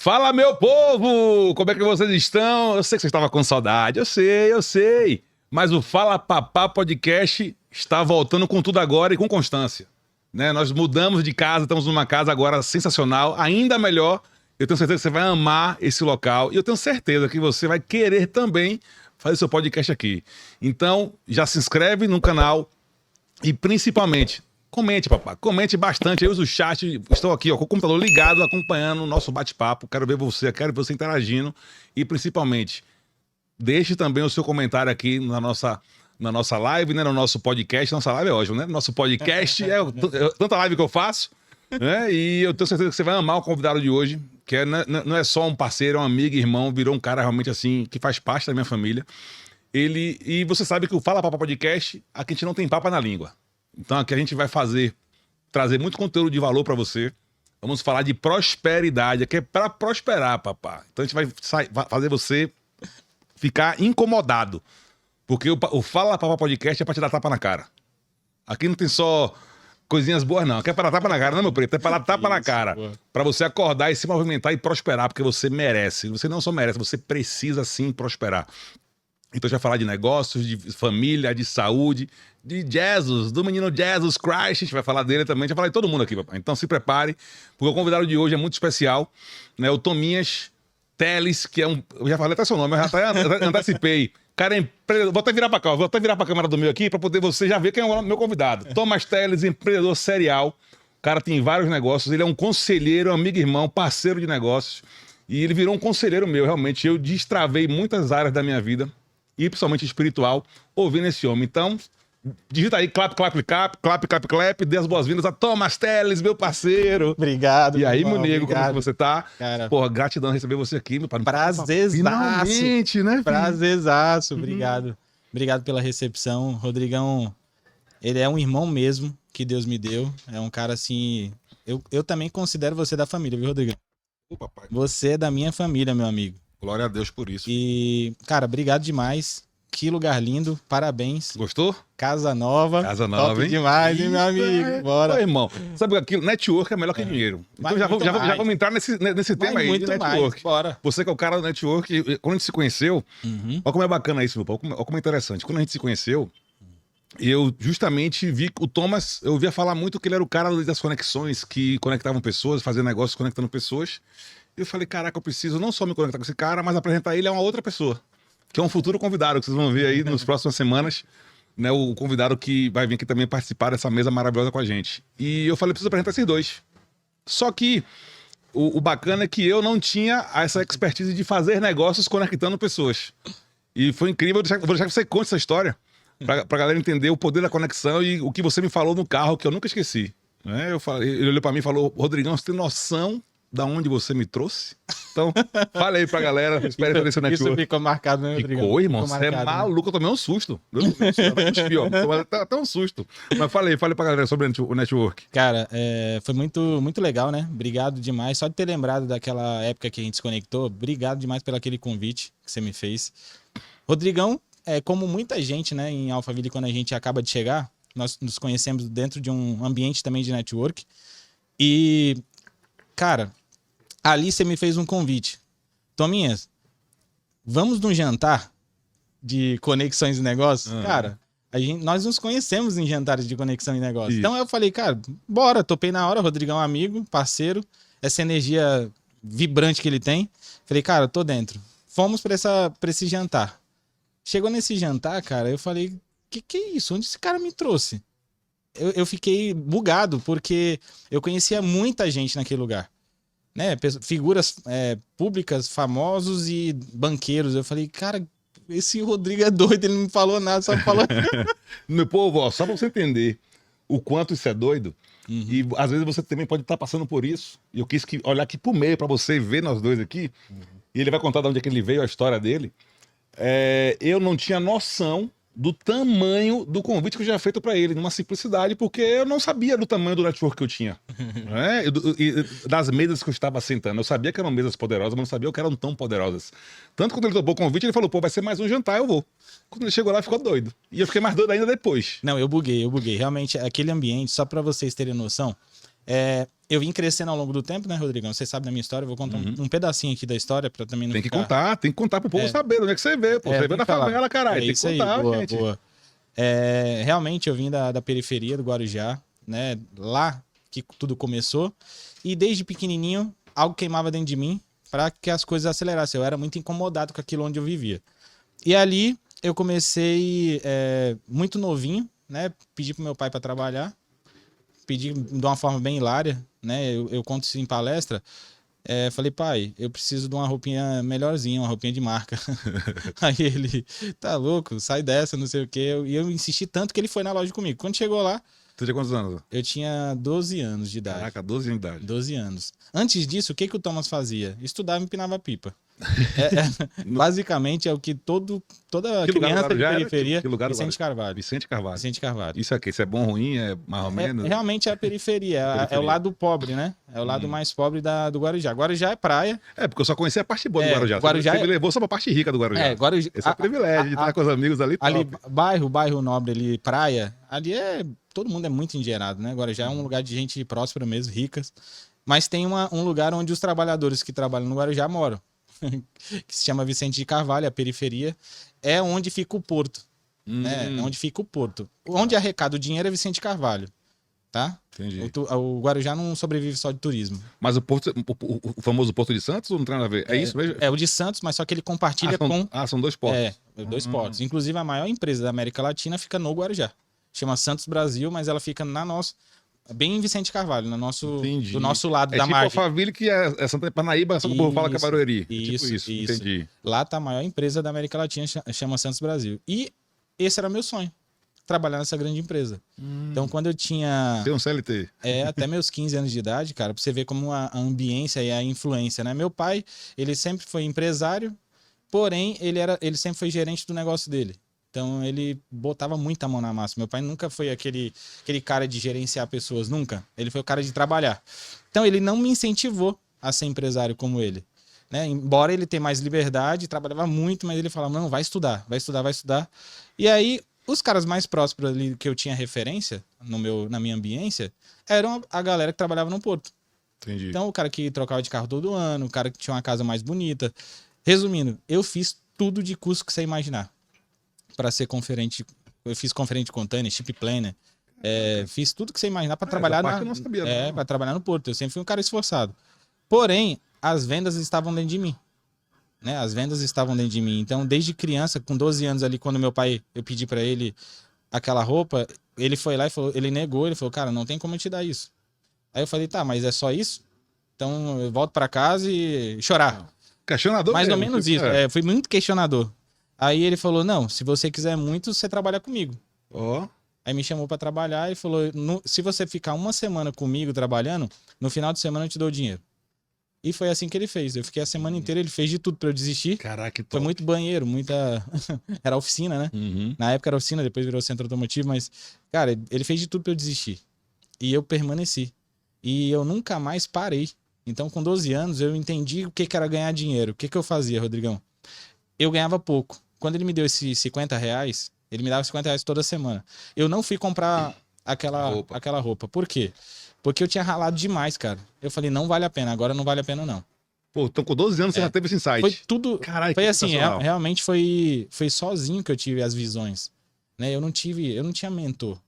Fala, meu povo! Como é que vocês estão? Eu sei que vocês estavam com saudade, eu sei. Mas o Fala Papá Podcast está voltando com tudo agora e com constância. Né? Nós mudamos de casa, estamos numa casa agora sensacional, ainda melhor. Eu tenho certeza que você vai amar esse local e eu tenho certeza que você vai querer também fazer seu podcast aqui. Então, já se inscreve no canal e principalmente... comente, papá. Comente bastante. Eu uso o chat. Estou aqui, ó, com o computador ligado, acompanhando o nosso bate-papo. Quero ver você, quero ver você interagindo. E, principalmente, deixe também o seu comentário aqui na nossa live, né? No nosso podcast. Nossa live é ótimo, né? Nosso podcast é tanta live que eu faço. Né? E eu tenho certeza que você vai amar o convidado de hoje, que não é só um parceiro, é um amigo, irmão. Virou um cara realmente assim, que faz parte da minha família. E você sabe que o Fala Papá Podcast, aqui a gente não tem papa na língua. Então aqui a gente vai trazer muito conteúdo de valor para você. Vamos falar de prosperidade, aqui é para prosperar, papá. Então a gente vai fazer você ficar incomodado. Porque o Fala Papá Podcast é para te dar tapa na cara. Aqui não tem só coisinhas boas, não. Aqui é para dar tapa na cara, não, meu preto? É para dar tapa na cara. Para você acordar e se movimentar e prosperar, porque você merece. Você não só merece, você precisa sim prosperar. Então a gente vai falar de negócios, de família, de saúde, de Jesus, do menino Jesus Christ. A gente vai falar dele também, a gente vai falar de todo mundo aqui, papai. Então se prepare, porque o convidado de hoje é muito especial, né? O Tominhas Teles, que é um... Eu já falei até seu nome, eu já até antecipei. Cara, é empreendedor... Vou até virar pra cá, vou até virar pra câmera do meu aqui, pra poder você já ver quem é o meu convidado. Thomas Teles, empreendedor serial. O cara tem vários negócios, ele é um conselheiro, amigo, irmão, parceiro de negócios. E ele virou um conselheiro meu, realmente. Eu destravei muitas áreas da minha vida, e principalmente espiritual, ouvindo esse homem. Então, digita aí, clap, dê as boas-vindas a Thomas Teles, meu parceiro. Obrigado. E aí, irmão, meu nego, obrigado. como é que você tá? Cara, Porra, gratidão receber você aqui, meu pai. prazerzaço. Finalmente, né, filho? Prazerzaço, obrigado. Obrigado pela recepção. Rodrigão, ele é um irmão mesmo que Deus me deu. É um cara assim... Eu também considero você da família, viu, Rodrigão? Ô, papai. Você é da minha família, meu amigo. Glória a Deus por isso. E, cara, obrigado demais. Que lugar lindo, parabéns. Gostou? Casa nova. Casa nova, top hein? demais, hein, meu amigo? Bora. Ô, irmão, sabe aquilo? Network é melhor que dinheiro. Então já vamos entrar nesse tema aí, de network. Bora. Você que é o cara do network, quando a gente se conheceu, olha como é bacana isso, meu pau, olha como é interessante. Quando a gente se conheceu, eu justamente vi o Thomas, eu ouvia falar muito que ele era o cara das conexões, que conectavam pessoas, fazia negócios conectando pessoas. Eu falei, caraca, eu preciso não só me conectar com esse cara, mas apresentar ele a uma outra pessoa, que é um futuro convidado, que vocês vão ver aí nas próximas semanas, né? O convidado que vai vir aqui também participar dessa mesa maravilhosa com a gente. E eu falei, preciso apresentar esses dois. Só que o bacana é que eu não tinha essa expertise de fazer negócios conectando pessoas. E foi incrível, vou deixar que você conte essa história, pra galera entender o poder da conexão e o que você me falou no carro, que eu nunca esqueci. Né? Ele olhou pra mim e falou, Rodrigão, você tem noção da onde você me trouxe? Então, fala aí pra galera, espere fazer seu network. Isso ficou marcado, né, Rodrigão? Ficou, irmão, você é maluco, eu tomei um susto. Até um susto. Mas fale pra galera sobre o network. Cara, foi muito legal, né? Obrigado demais. Só de ter lembrado daquela época que a gente se conectou, obrigado demais pelo aquele convite que você me fez. Rodrigão, como muita gente, né, em Alphaville, quando a gente acaba de chegar, nós nos conhecemos dentro de um ambiente também de network. E, cara, ali você me fez um convite. Tominhas, vamos num jantar de conexões e negócios? Cara, nós nos conhecemos em jantares de conexão e negócios. Então eu falei, cara, bora, topei na hora, Rodrigão, amigo, parceiro, essa energia vibrante que ele tem. Falei, cara, tô dentro. Fomos pra esse jantar. Chegou nesse jantar, cara, eu falei, que é isso? Onde esse cara me trouxe? Eu fiquei bugado, porque eu conhecia muita gente naquele lugar. Né? Figuras públicas, famosos e banqueiros. Eu falei, cara, esse Rodrigo é doido, ele não falou nada, só falou... Meu povo, ó, só pra você entender o quanto isso é doido, e às vezes você também pode estar passando por isso, e eu quis olhar aqui pro meio pra você ver nós dois aqui, e ele vai contar de onde é que ele veio, a história dele. Eu não tinha noção do tamanho do convite que eu já feito para ele, numa simplicidade, porque eu não sabia do tamanho do network que eu tinha. Né? E das mesas que eu estava sentando. Eu sabia que eram mesas poderosas, mas não sabia que eram tão poderosas. Tanto que quando ele topou o convite, ele falou, pô, vai ser mais um jantar, eu vou. Quando ele chegou lá, ficou doido. E eu fiquei mais doido ainda depois. Não, eu buguei. Realmente, aquele ambiente, só para vocês terem noção, Eu vim crescendo ao longo do tempo, né, Rodrigão? Você sabe da minha história, eu vou contar um pedacinho aqui da história pra também não Tem que ficar... tem que contar pro povo saber onde é que você vê, pô. Você tem veio da que falar. favela, caralho. Tem que Isso aí, contar, boa, gente. boa. Realmente eu vim da periferia do Guarujá, né? Lá que tudo começou. E desde pequenininho, algo queimava dentro de mim para que as coisas acelerassem. Eu era muito incomodado com aquilo onde eu vivia. E ali eu comecei muito novinho, né? Pedi pro meu pai para trabalhar. Pedi de uma forma bem hilária, né? Eu conto isso em palestra. Falei, pai, eu preciso de uma roupinha melhorzinha, uma roupinha de marca. Aí ele, tá louco, sai dessa, não sei o quê. E eu insisti tanto que ele foi na loja comigo. Quando chegou lá, Você tinha quantos anos? eu tinha 12 anos de idade. Caraca, 12 anos de idade. 12 anos. Antes disso, o que o Thomas fazia? Estudava e empinava pipa. Basicamente é o que toda criança de periferia... Que lugar Vicente Carvalho. Vicente Carvalho. Vicente Carvalho. Isso aqui, isso é bom, ruim, é mais ou menos? Realmente é a periferia, é o lado pobre, né? É o lado mais pobre do Guarujá. Guarujá é praia. Porque eu só conhecia a parte boa do Guarujá. Guarujá você me levou só pra parte rica do Guarujá. Guarujá. Esse é o privilégio de estar com os amigos ali. Ali, bairro nobre ali, praia, ali todo mundo é muito endinheirado, né? Guarujá é um lugar de gente próspera mesmo, ricas. Mas tem um lugar onde os trabalhadores que trabalham no Guarujá moram. Que se chama Vicente de Carvalho, a periferia. É onde fica o porto. Né? É onde fica o porto. Onde arrecada o dinheiro é Vicente Carvalho. Tá? Entendi. O Guarujá não sobrevive só de turismo. Mas o famoso Porto de Santos ou não tem nada a ver? É isso mesmo? É o de Santos, mas só que ele compartilha com... são dois portos. Dois portos. Inclusive, a maior empresa da América Latina fica no Guarujá. Chama Santos Brasil, mas ela fica bem em Vicente Carvalho, do nosso lado da tipo margem. Tipo a Alphaville, que é Santa Parnaíba, só que o povo fala que é Barueri. Isso. Entendi. Lá tá a maior empresa da América Latina, chama Santos Brasil. E esse era meu sonho, trabalhar nessa grande empresa. Então, quando eu tinha... Ter um CLT. Até meus 15 anos de idade, cara, pra você ver como a ambiência e a influência, né? Meu pai, ele sempre foi empresário, porém, ele sempre foi gerente do negócio dele. Então, ele botava muita mão na massa. Meu pai nunca foi aquele cara de gerenciar pessoas, nunca. Ele foi o cara de trabalhar. Então, ele não me incentivou a ser empresário como ele. Né? Embora ele tenha mais liberdade, trabalhava muito, mas ele falava, não, vai estudar. E aí, os caras mais próximos ali que eu tinha referência na minha ambiência eram a galera que trabalhava no porto. Entendi. Então, o cara que trocava de carro todo ano, o cara que tinha uma casa mais bonita. Resumindo, eu fiz tudo de curso que você imaginar. Para ser conferente, eu fiz conferente de container, ship planner, fiz tudo que você imaginar para trabalhar para trabalhar no porto. Eu sempre fui um cara esforçado. Porém, as vendas estavam dentro de mim, né? As vendas estavam dentro de mim. Então, desde criança, com 12 anos ali, quando eu pedi para ele aquela roupa, ele foi lá e falou, ele negou, ele falou, cara, não tem como eu te dar isso. Aí eu falei, tá, mas é só isso? Então, eu volto para casa e chorar. Questionador mais mesmo, ou menos isso. Fui muito questionador. Aí ele falou, não, se você quiser muito, você trabalha comigo. Aí me chamou pra trabalhar e falou, se você ficar uma semana comigo trabalhando, no final de semana eu te dou o dinheiro. E foi assim que ele fez. Eu fiquei a semana inteira, ele fez de tudo pra eu desistir. Caraca, que top. Foi muito banheiro, muita... Era oficina, né? Na época era oficina, depois virou centro automotivo, mas, cara, ele fez de tudo pra eu desistir. E eu permaneci. E eu nunca mais parei. Então, com 12 anos, eu entendi o que era ganhar dinheiro. O que eu fazia, Rodrigão? Eu ganhava pouco. Quando ele me deu esses 50 reais, ele me dava 50 reais toda semana. Eu não fui comprar aquela roupa. Por quê? Porque eu tinha ralado demais, cara. Eu falei, não vale a pena, agora não vale a pena, não. Pô, então com 12 anos você já teve esse insight. Foi tudo... Caralho, foi assim, realmente foi sozinho que eu tive as visões. Né? Eu não tinha mentor.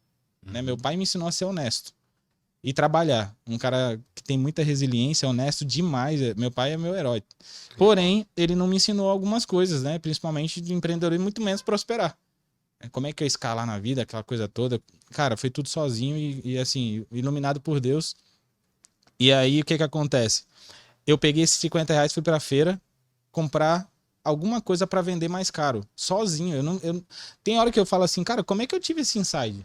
Né? Meu pai me ensinou a ser honesto. E trabalhar. Um cara que tem muita resiliência, honesto demais. Meu pai é meu herói. Porém, ele não me ensinou algumas coisas, né? Principalmente de empreendedorismo, muito menos prosperar. Como é que eu escalar na vida, aquela coisa toda. Cara, foi tudo sozinho e assim, iluminado por Deus. E aí, o que acontece? Eu peguei esses 50 reais, fui pra feira comprar alguma coisa pra vender mais caro. Sozinho. Tem hora que eu falo assim, cara, como é que eu tive esse insight?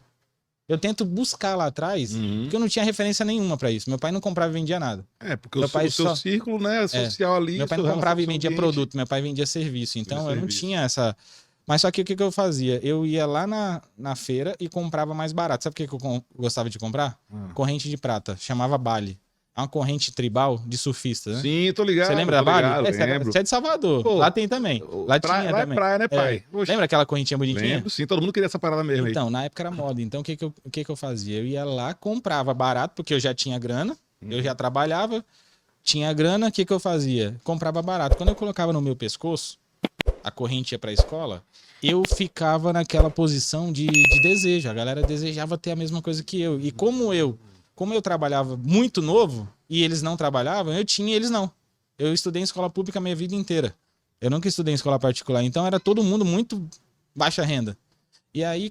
Eu tento buscar lá atrás, porque eu não tinha referência nenhuma pra isso. Meu pai não comprava e vendia nada. Porque o seu círculo, né, social ali... Meu pai não comprava e vendia produto, meu pai vendia serviço. Então, eu não tinha essa... Mas só que o que eu fazia? Eu ia lá na feira e comprava mais barato. Sabe o que eu gostava de comprar? Corrente de prata. Chamava Bali. uma corrente tribal de surfistas, né? Sim, tô ligado. Você lembra da tô Bali? ligado, Você é de Salvador. Pô, Lá tem também. Lá tinha lá também. é praia, né, pai? Oxe, Lembra aquela correntinha bonitinha? lembro, sim, todo mundo queria essa parada mesmo aí. Então, na época era moda. Então, o que que eu fazia? Eu ia lá, comprava barato, porque eu já tinha grana, eu já trabalhava, tinha grana, o que que eu fazia? Comprava barato. Quando eu colocava no meu pescoço, a corrente ia pra escola, eu ficava naquela posição de desejo. A galera desejava ter a mesma coisa que eu. E como eu trabalhava muito novo e eles não trabalhavam, eu tinha e eles não. Eu estudei em escola pública a minha vida inteira. Eu nunca estudei em escola particular. Então era todo mundo muito baixa renda. E aí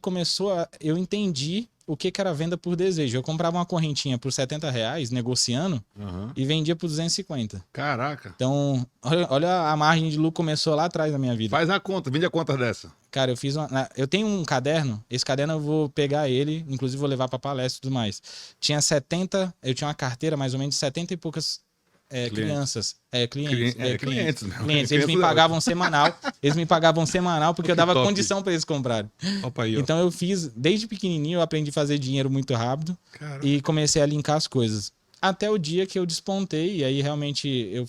eu entendi o que que era venda por desejo. Eu comprava uma correntinha por R$ 70, negociando, Aham. e vendia por 250. Caraca. Então, olha a margem de lucro começou lá atrás da minha vida. Faz a conta, vende a conta dessa. Cara, eu tenho um caderno, esse caderno eu vou pegar ele, inclusive vou levar pra palestra e tudo mais. Eu tinha uma carteira mais ou menos de 70 e poucas crianças. Clientes. Clientes, né? Clientes. Eles me pagavam semanal. Eles me pagavam semanal porque eu dava top. condição pra eles comprarem. Opa aí, ó. Então eu fiz, desde pequenininho, eu aprendi a fazer dinheiro muito rápido. Caraca. E comecei a linkar as coisas. Até o dia que eu despontei, e aí realmente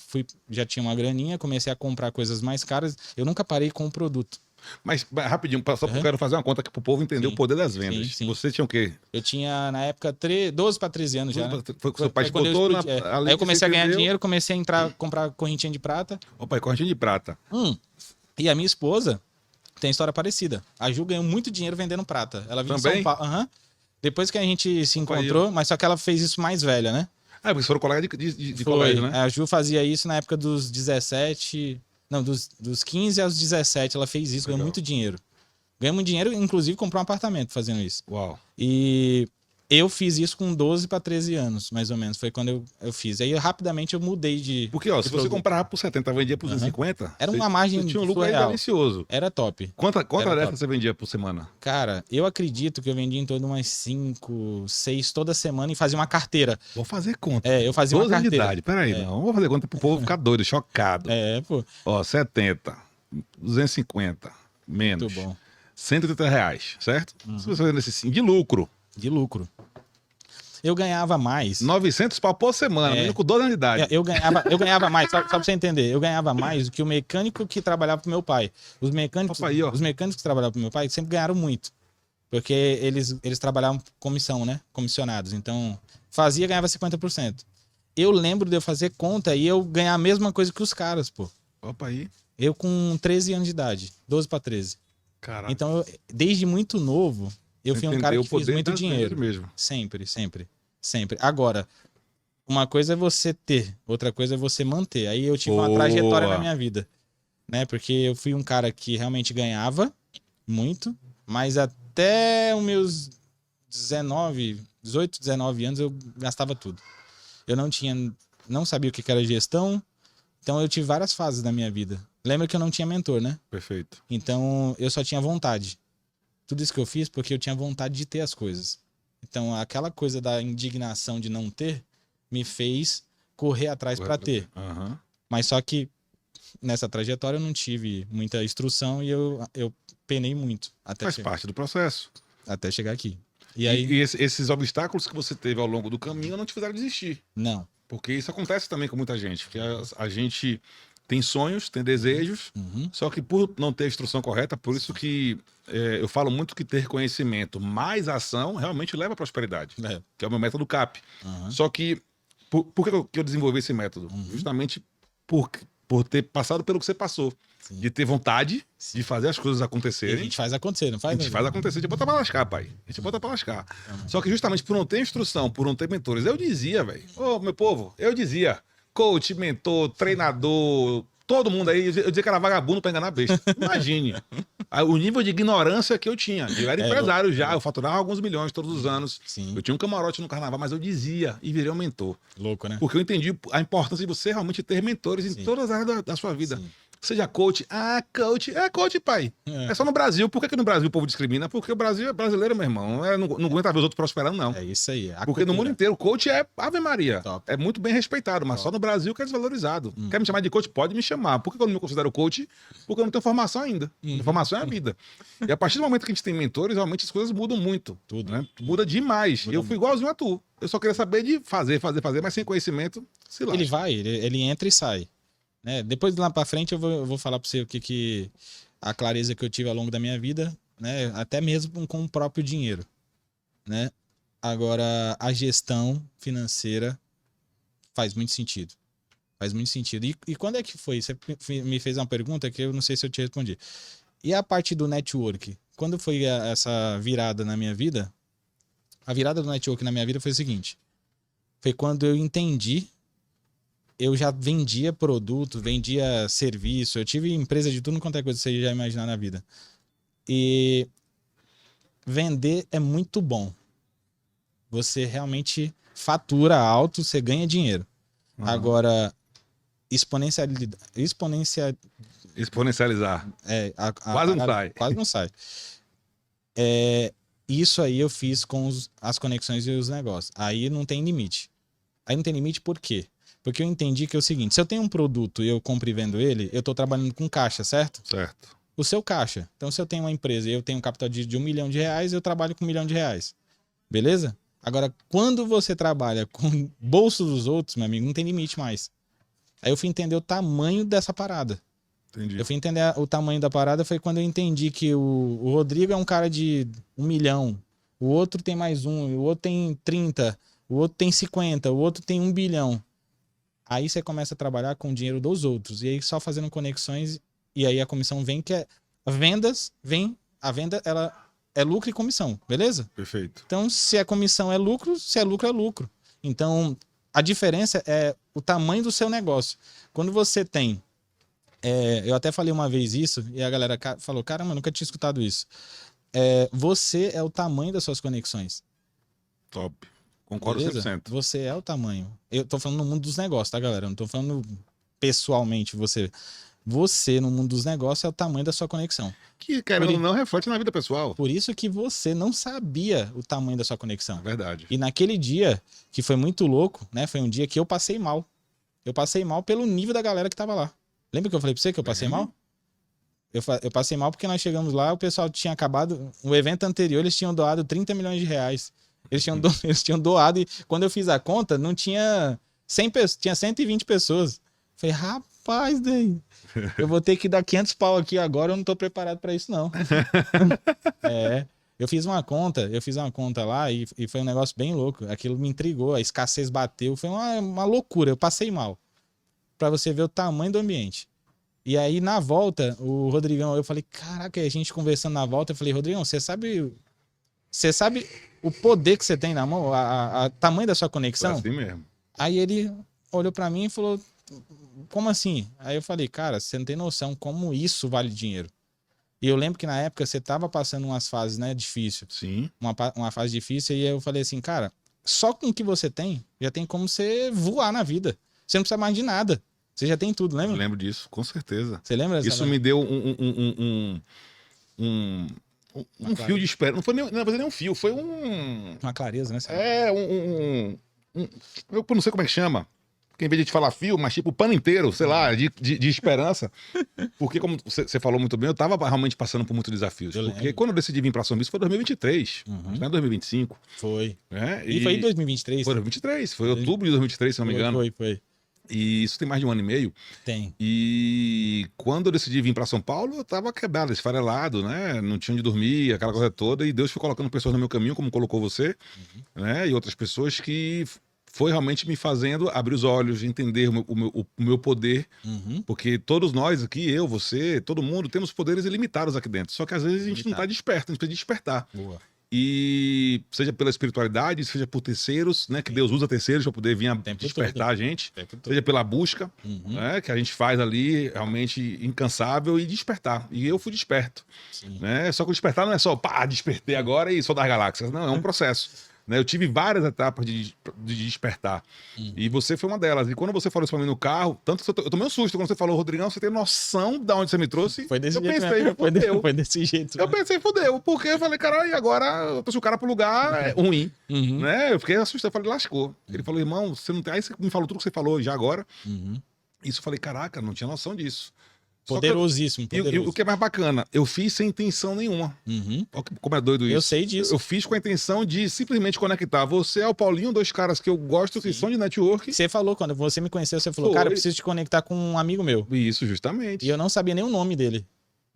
já tinha uma graninha, comecei a comprar coisas mais caras. Eu nunca parei com o produto. Mas rapidinho, só porque eu quero fazer uma conta aqui pro povo entender Sim. o poder das vendas. Sim. Você tinha o quê? Eu tinha, na época, 12 para 13 anos já. Né? Foi que seu pai te quando eu botou explodi, na Aí eu comecei a ganhar dinheiro, comecei a comprar correntinha de prata. Opa, e correntinha de prata. E a minha esposa tem história parecida. A Ju ganhou muito dinheiro vendendo prata. Ela vinha Também? em São Paulo. Aham. Depois que a gente se encontrou, mas só que ela fez isso mais velha, né? Ah, porque foram colegas de Foi. colégio, né? A Ju fazia isso na época dos 17... Não, dos 15 aos 17 ela fez isso, ganhou muito dinheiro. Ganhou muito dinheiro, inclusive comprou um apartamento fazendo isso. Uau. E eu fiz isso com 12 para 13 anos, mais ou menos. Foi quando eu fiz. Aí rapidamente eu mudei de. Porque, ó, se você comprava por 70 vendia por 250, Era uma margem você tinha um lucro aí surreal. delicioso. Era top. Quanto Era dessa top. você vendia por semana? Cara, eu acredito que eu vendia em torno de umas 5, 6 toda semana e fazia uma carteira. Vou fazer conta. Eu fazia uma 12 anos de carteira. idade. Peraí, não. Vou fazer conta pro povo ficar doido, chocado. Pô. Ó, 70, 250, menos. Muito bom. R$ 130, certo? Se você vender esse sim, de lucro. De lucro. Eu ganhava mais. 900 pau por semana, menino com 12 anos de idade. Eu ganhava mais, só pra você entender. Eu ganhava mais do que o mecânico que trabalhava pro meu pai. Os mecânicos que trabalhavam pro meu pai sempre ganharam muito. Porque eles trabalhavam com comissão, né? Comissionados. Então, ganhava 50%. Eu lembro de eu fazer conta e eu ganhar a mesma coisa que os caras, pô. Opa aí. Eu com 13 anos de idade. 12 para 13. Caraca. Então, desde muito novo, eu fui um cara que fez muito dinheiro. Mesmo. Sempre. Agora, uma coisa é você ter, outra coisa é você manter. Aí eu tive uma trajetória na minha vida, né? Porque eu fui um cara que realmente ganhava muito, mas até os meus 18, 19 anos eu gastava tudo. Eu não sabia o que era gestão, então eu tive várias fases da minha vida. Lembra que eu não tinha mentor, né? Perfeito. Então eu só tinha vontade. Tudo isso que eu fiz porque eu tinha vontade de ter as coisas. Então aquela coisa da indignação de não ter me fez correr atrás para ter. Uhum. Mas só que nessa trajetória eu não tive muita instrução e eu penei muito Faz parte do processo. até chegar aqui. E aí E esses obstáculos que você teve ao longo do caminho não te fizeram desistir. não. Porque isso acontece também com muita gente. Porque a gente tem sonhos, tem desejos, só que por não ter a instrução correta, por isso que eu falo muito que ter conhecimento mais ação realmente leva à prosperidade, que é o meu método CAP. Só que, por que eu desenvolvi esse método? Justamente por ter passado pelo que você passou. Sim. De ter vontade de fazer as coisas acontecerem. E a gente faz acontecer, não faz? A gente faz acontecer, a gente bota pra lascar, pai. A gente bota pra lascar. Só que justamente por não ter instrução, por não ter mentores, eu dizia, velho, meu povo, eu dizia, coach, mentor, treinador, todo mundo aí, eu dizia que era vagabundo pra enganar besta. Imagine. O nível de ignorância que eu tinha. Eu era empresário já, eu faturava alguns milhões todos os anos. Sim. Eu tinha um camarote no carnaval, mas eu dizia e virei um mentor. Louco, né? Porque eu entendi a importância de você realmente ter mentores em todas as áreas da sua vida. Sim. Seja coach. Ah, coach. É coach, pai. É só no Brasil. Por que no Brasil o povo discrimina? Porque o Brasil é brasileiro, meu irmão. Não aguenta ver os outros prosperando, não. É isso aí. Porque no mundo inteiro, coach é Ave Maria. Top. É muito bem respeitado, mas só no Brasil que é desvalorizado. Quer me chamar de coach? Pode me chamar. Por que eu não me considero coach? Porque eu não tenho formação ainda. Formação é a vida. E a partir do momento que a gente tem mentores, realmente as coisas mudam muito. Tudo. Né? Muda demais. Eu fui igualzinho a tu. Eu só queria saber de fazer, mas sem conhecimento, se lá. Ele entra e sai. Né? Depois lá pra frente eu vou falar pra você o que a clareza que eu tive ao longo da minha vida, né? Até mesmo com o próprio dinheiro, né? Agora, a gestão financeira faz muito sentido. Faz muito sentido. E quando é que foi? Você me fez uma pergunta que eu não sei se eu te respondi. E a parte do network? Quando foi essa virada na minha vida? A virada do network na minha vida foi o seguinte. Foi quando eu entendi, eu já vendia produto, vendia serviço, eu tive empresa de tudo quanto é coisa que você já imaginar na vida. E vender é muito bom. Você realmente fatura alto, você ganha dinheiro. Agora, exponencializar. Quase não sai. Quase não sai. Isso aí eu fiz com as conexões e os negócios. Aí não tem limite. Aí não tem limite por quê? Porque eu entendi que é o seguinte, se eu tenho um produto e eu compro e vendo ele, eu estou trabalhando com caixa, certo? Certo. O seu caixa. Então, se eu tenho uma empresa e eu tenho um capital de R$1 milhão, eu trabalho com R$1 milhão. Beleza? Agora, quando você trabalha com bolso dos outros, meu amigo, não tem limite mais. Aí eu fui entender o tamanho dessa parada. Entendi. Eu fui entender o tamanho da parada, foi quando eu entendi que o Rodrigo é um cara de 1 milhão, o outro tem mais um, o outro tem 30, o outro tem 50, o outro tem 1 bilhão. Aí você começa a trabalhar com o dinheiro dos outros, e aí só fazendo conexões, e aí a comissão vem, que é vendas, a venda, ela é lucro e comissão, beleza? Perfeito. Então, se a comissão é lucro, se é lucro, é lucro. Então, a diferença é o tamanho do seu negócio. Quando você tem... eu até falei uma vez isso, e a galera falou, caramba, eu nunca tinha escutado isso. Você é o tamanho das suas conexões. Top. Concordo. Beleza? 100%. Você é o tamanho. Eu tô falando no mundo dos negócios, tá, galera? Eu não tô falando pessoalmente você. Você, no mundo dos negócios, é o tamanho da sua conexão. Que, querendo ou não, reflete na vida pessoal. Por isso que você não sabia o tamanho da sua conexão. É verdade. E naquele dia, que foi muito louco, né? Foi um dia que eu passei mal. Eu passei mal pelo nível da galera que tava lá. Lembra que eu falei pra você que eu passei mal? Eu passei mal porque nós chegamos lá, o pessoal tinha acabado... O evento anterior, eles tinham doado R$30 milhões. Eles tinham doado e quando eu fiz a conta, não tinha 100 pessoas, tinha 120 pessoas. Falei, rapaz, daí, eu vou ter que dar 500 pau aqui agora, eu não tô preparado pra isso, não. Eu fiz uma conta lá e foi um negócio bem louco. Aquilo me intrigou, a escassez bateu, foi uma loucura, eu passei mal. Pra você ver o tamanho do ambiente. E aí, na volta, o Rodrigão, eu falei, caraca, a gente conversando na volta, eu falei, Rodrigão, você sabe o poder que você tem na mão, o tamanho da sua conexão? Foi assim mesmo. Aí ele olhou pra mim e falou, como assim? Aí eu falei, cara, você não tem noção como isso vale dinheiro. E eu lembro que na época você tava passando umas fases, né, difícil. Sim. Uma fase difícil, e eu falei assim, cara, só com o que você tem, já tem como você voar na vida. Você não precisa mais de nada. Você já tem tudo, lembra? Eu lembro disso, com certeza. Você lembra? Isso me deu um fio de espera. Não foi nem um fio, foi uma clareza, né? Eu não sei como é que chama. Porque em vez de te falar fio, mas tipo o pano inteiro, sei lá, de esperança. Porque, como você falou muito bem, eu tava realmente passando por muitos desafios. Porque quando eu decidi vir pra São Luís foi 2023, não é 2025. Foi. E foi em 2023? Foi 2023, foi outubro de 2023, se não me engano. Foi. E isso tem mais de 1 ano e meio. Tem. E quando eu decidi vir para São Paulo, eu tava quebrado, esfarelado, né? Não tinha onde dormir, aquela coisa toda. E Deus foi colocando pessoas no meu caminho, como colocou você, né? E outras pessoas que foi realmente me fazendo abrir os olhos, entender o meu poder. Porque todos nós aqui, eu, você, todo mundo, temos poderes ilimitados aqui dentro. Só que às vezes a gente não tá desperto, a gente precisa despertar. Boa. E seja pela espiritualidade, seja por terceiros, né? Que Deus usa terceiros para poder vir despertar a gente. Seja pela busca, né? Que a gente faz ali realmente incansável e despertar. E eu fui desperto. Né? Só que o despertar não é só, pá, despertei agora e sou das galáxias. Não, é um processo. Né? Eu tive várias etapas de despertar. E você foi uma delas. E quando você falou isso pra mim no carro, tanto que eu tomei um susto quando você falou, Rodrigão, você tem noção de onde você me trouxe? Foi desse eu jeito. Pensei, foi desse jeito. Eu pensei, fodeu. Porque eu falei, cara, e agora eu trouxe o cara pro lugar ruim. Né? Eu fiquei assustado, eu falei, lascou. Ele falou, irmão, você não tem. Aí você me falou tudo que você falou já agora. Isso eu falei, caraca, não tinha noção disso. Poderosíssimo, E poderoso. o que é mais bacana, eu fiz sem intenção nenhuma. Uhum. Olha como é doido isso. Eu sei disso. Eu fiz com a intenção de simplesmente conectar você ao Paulinho, dois caras que eu gosto, que são de network. Você falou, quando você me conheceu, você falou, Foi. cara, eu preciso te conectar com um amigo meu. Isso, justamente. E eu não sabia nem o nome dele,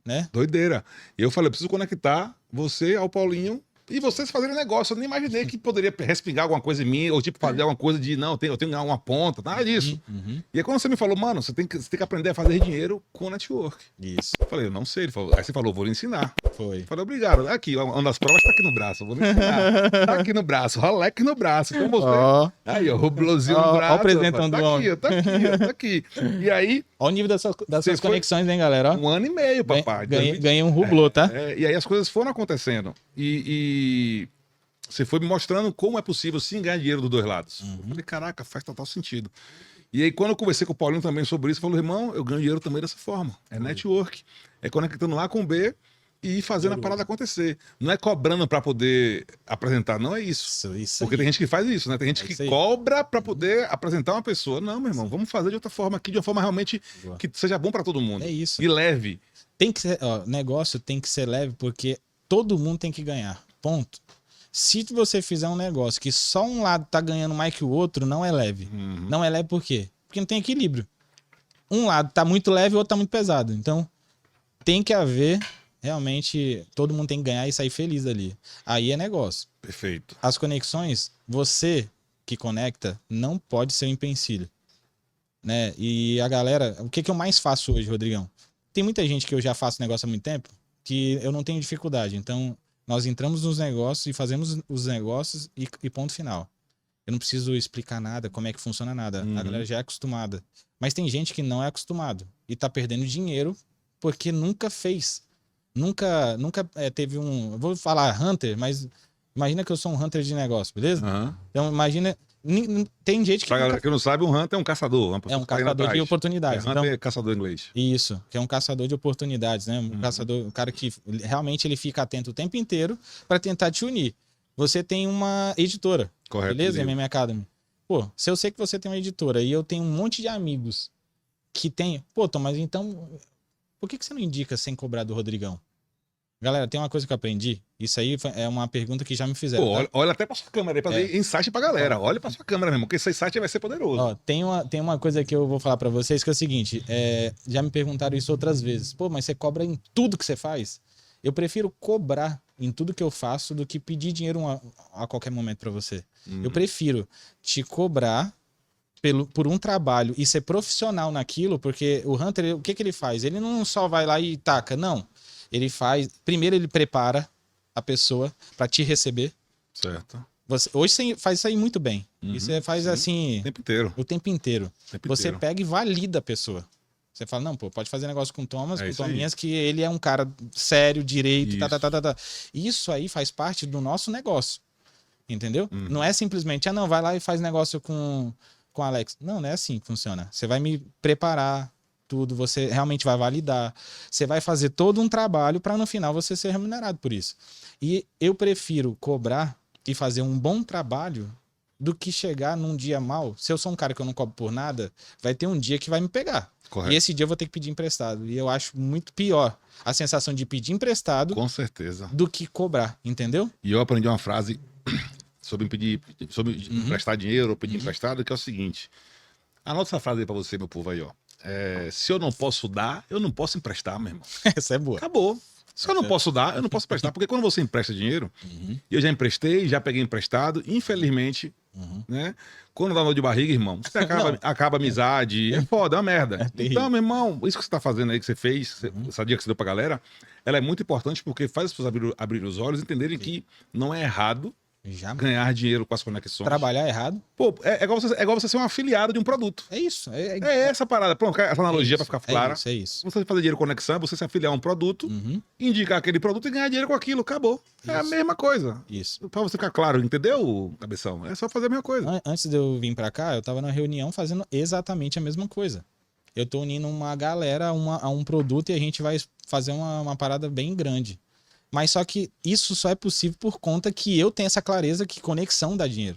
né? Doideira. E eu falei, eu preciso conectar você ao Paulinho e vocês fazerem negócio. Eu nem imaginei que poderia respingar alguma coisa em mim, ou tipo, fazer alguma coisa de, não, eu tenho que ganhar uma ponta, nada disso. Uhum. E aí quando você me falou, mano, você tem que aprender a fazer dinheiro com network. Isso, Eu falei, eu não sei. Ele falou, aí você falou, vou lhe ensinar. foi. Eu falei, obrigado. Aqui, uma das provas tá aqui no braço, eu vou lhe ensinar. Tá aqui no braço, Rolex no braço. Então você... Ó, Aí, ó, rublozinho Ó, no ó braço. o presentão rapaz. do Tá homem. aqui, ó, tá aqui, ó, tá aqui. E aí, ó o nível das suas Você foi- conexões, hein, galera? Ó. 1 ano e meio, papai. Ganhei um rublô, tá? E aí as coisas foram acontecendo. E você foi me mostrando como é possível sim ganhar dinheiro dos dois lados. Eu falei, caraca, faz total sentido. E aí, quando eu conversei com o Paulinho também sobre isso, eu falei, irmão, eu ganho dinheiro também dessa forma. É network. É conectando A com B e fazendo a parada acontecer. Não é cobrando para poder apresentar, não é isso. Isso Porque aí. tem gente que faz isso, né? Tem gente É que isso aí. cobra para poder apresentar uma pessoa. Não, meu irmão, vamos fazer de outra forma aqui, de uma forma realmente Boa. que seja bom para todo mundo. É isso. E leve. Tem que ser, ó, negócio tem que ser leve porque todo mundo tem que ganhar. Ponto. Se você fizer um negócio que só um lado tá ganhando mais que o outro, não é leve. Uhum. Não é leve por quê? Porque não tem equilíbrio. Um lado tá muito leve e o outro tá muito pesado. Então, tem que haver, realmente, todo mundo tem que ganhar e sair feliz dali. Aí é negócio. Perfeito. As conexões, você que conecta, não pode ser um empecilho. Né? E a galera, o que eu mais faço hoje, Rodrigão? Tem muita gente que eu já faço negócio há muito tempo que eu não tenho dificuldade. Então, nós entramos nos negócios e fazemos os negócios e ponto final. Eu não preciso explicar nada, como é que funciona nada. Uhum. A galera já é acostumada. Mas tem gente que não é acostumado e tá perdendo dinheiro porque nunca fez. Nunca teve um... Eu vou falar hunter, mas imagina que eu sou um hunter de negócio, beleza? Uhum. Então, imagina... Tem gente que... Pra galera que não sabe, um hunter é um caçador. Uma É pessoa um que tá indo caçador de atrás. oportunidades. Hunter Então, é caçador em inglês. isso, que é um caçador de oportunidades, né? Um caçador, um cara que realmente ele fica atento o tempo inteiro para tentar te unir. Você tem uma editora, Correto. beleza? livre. MM Academy. Pô, se eu sei que você tem uma editora e eu tenho um monte de amigos que tem... Pô, Tom, mas então, por que você não indica sem cobrar do Rodrigão? Galera, tem uma coisa que eu aprendi. Isso aí é uma pergunta que já me fizeram. Pô, Tá? olha até pra sua câmera aí, pra dar insight pra galera. Olha pra sua câmera, meu irmão, porque esse insight vai ser poderoso. Ó, tem uma coisa que eu vou falar pra vocês que é o seguinte, já me perguntaram isso outras vezes. Pô, mas você cobra em tudo que você faz? Eu prefiro cobrar em tudo que eu faço do que pedir dinheiro a qualquer momento pra você. Eu prefiro te cobrar por um trabalho e ser profissional naquilo, porque o Hunter, o que ele faz? Ele não só vai lá e taca, não. Ele faz... Primeiro ele prepara a pessoa pra te receber. Certo. Hoje você faz isso aí muito bem. Uhum, E você faz sim. assim... O tempo inteiro. O tempo inteiro. O tempo Você inteiro. pega e valida a pessoa. Você fala, não, pô, pode fazer negócio com o Thomas, É com o isso aí. Tominhas, que ele é um cara sério, direito, Isso. tá. Isso aí faz parte do nosso negócio. Entendeu? Uhum. Não é simplesmente, não, vai lá e faz negócio com o Alex. Não é assim que funciona. Você vai me preparar tudo, você realmente vai validar. Você vai fazer todo um trabalho para no final você ser remunerado por isso. E eu prefiro cobrar e fazer um bom trabalho do que chegar num dia mal. Se eu sou um cara que eu não cobro por nada, vai ter um dia que vai me pegar. Correto. E esse dia eu vou ter que pedir emprestado. E eu acho muito pior a sensação de pedir emprestado Com certeza. do que cobrar, entendeu? E eu aprendi uma frase sobre emprestar dinheiro ou pedir emprestado, que é o seguinte. Anota essa frase aí pra você, meu povo aí, ó. Se eu não posso dar, eu não posso emprestar, meu irmão. Essa é boa. Acabou. Se eu não posso dar, eu não posso emprestar. Porque quando você empresta dinheiro, eu já emprestei, já peguei emprestado, infelizmente, né? Quando dá dor de barriga, irmão, você acaba a amizade, é foda, é uma merda. terrível. Então, meu irmão, isso que você tá fazendo aí, que você fez, essa dica que você deu pra galera, ela é muito importante porque faz as pessoas abrirem os olhos e entenderem que não é errado Já ganhar dinheiro com as conexões. trabalhar errado. Pô, é igual você ser um afiliado de um produto. É isso. É essa parada. Pronto, essa analogia pra ficar clara. É isso. Você fazer dinheiro com conexão, você se afiliar a um produto, indicar aquele produto e ganhar dinheiro com aquilo. Acabou. É a mesma coisa. Isso. Pra você ficar claro, entendeu, cabeção? É só fazer a mesma coisa. Antes de eu vir pra cá, eu tava numa reunião fazendo exatamente a mesma coisa. Eu tô unindo uma galera a um produto e a gente vai fazer uma parada bem grande. Mas só que isso só é possível por conta que eu tenho essa clareza que conexão dá dinheiro.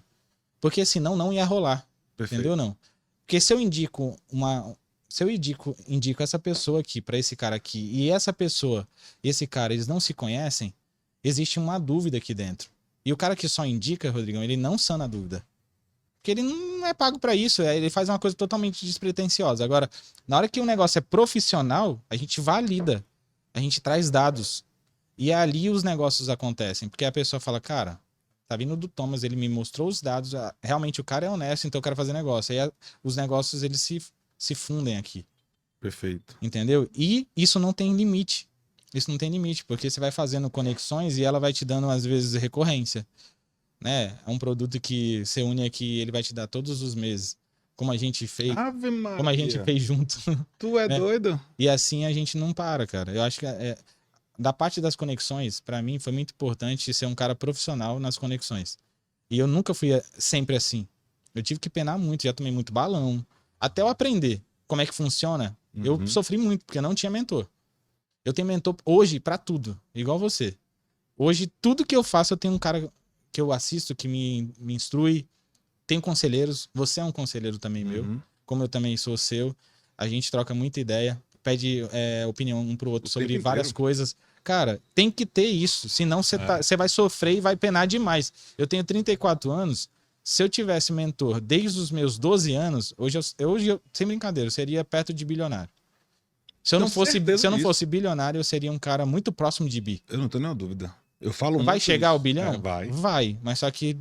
Porque senão não ia rolar. Perfeito. Entendeu? Não. Porque se eu indico se eu indico essa pessoa aqui para esse cara aqui, e essa pessoa e esse cara, eles não se conhecem, existe uma dúvida aqui dentro. E o cara que só indica, Rodrigão, ele não sana a dúvida. Porque ele não é pago para isso, ele faz uma coisa totalmente despretensiosa. Agora, na hora que o negócio é profissional, a gente valida, a gente traz dados. E ali os negócios acontecem, porque a pessoa fala, cara, tá vindo do Thomas, ele me mostrou os dados, realmente o cara é honesto, então eu quero fazer negócio. Aí os negócios, eles se fundem aqui. Perfeito. Entendeu? E isso não tem limite. Isso não tem limite, porque você vai fazendo conexões e ela vai te dando, às vezes, recorrência. Né? É um produto que você une aqui, ele vai te dar todos os meses. Como a gente fez, Ave Maria. como a gente fez junto. Tu é né? doido? E assim a gente não para, cara. Eu acho que da parte das conexões, pra mim, foi muito importante ser um cara profissional nas conexões. E eu nunca fui sempre assim. Eu tive que penar muito, já tomei muito balão. Até eu aprender como é que funciona, eu sofri muito, porque eu não tinha mentor. Eu tenho mentor hoje pra tudo, igual você. Hoje, tudo que eu faço, eu tenho um cara que eu assisto, que me instrui. Tenho conselheiros, você é um conselheiro também meu, como eu também sou seu. A gente troca muita ideia, pede opinião um pro outro sobre várias coisas. Cara, tem que ter isso, senão você vai sofrer e vai penar demais. Eu tenho 34 anos, se eu tivesse mentor desde os meus 12 anos, hoje eu sem brincadeira, eu seria perto de bilionário. Se eu não fosse bilionário, eu seria um cara muito próximo de bi. Eu não tenho nenhuma dúvida. Eu falo vai chegar ao bilhão? Vai. Mas só que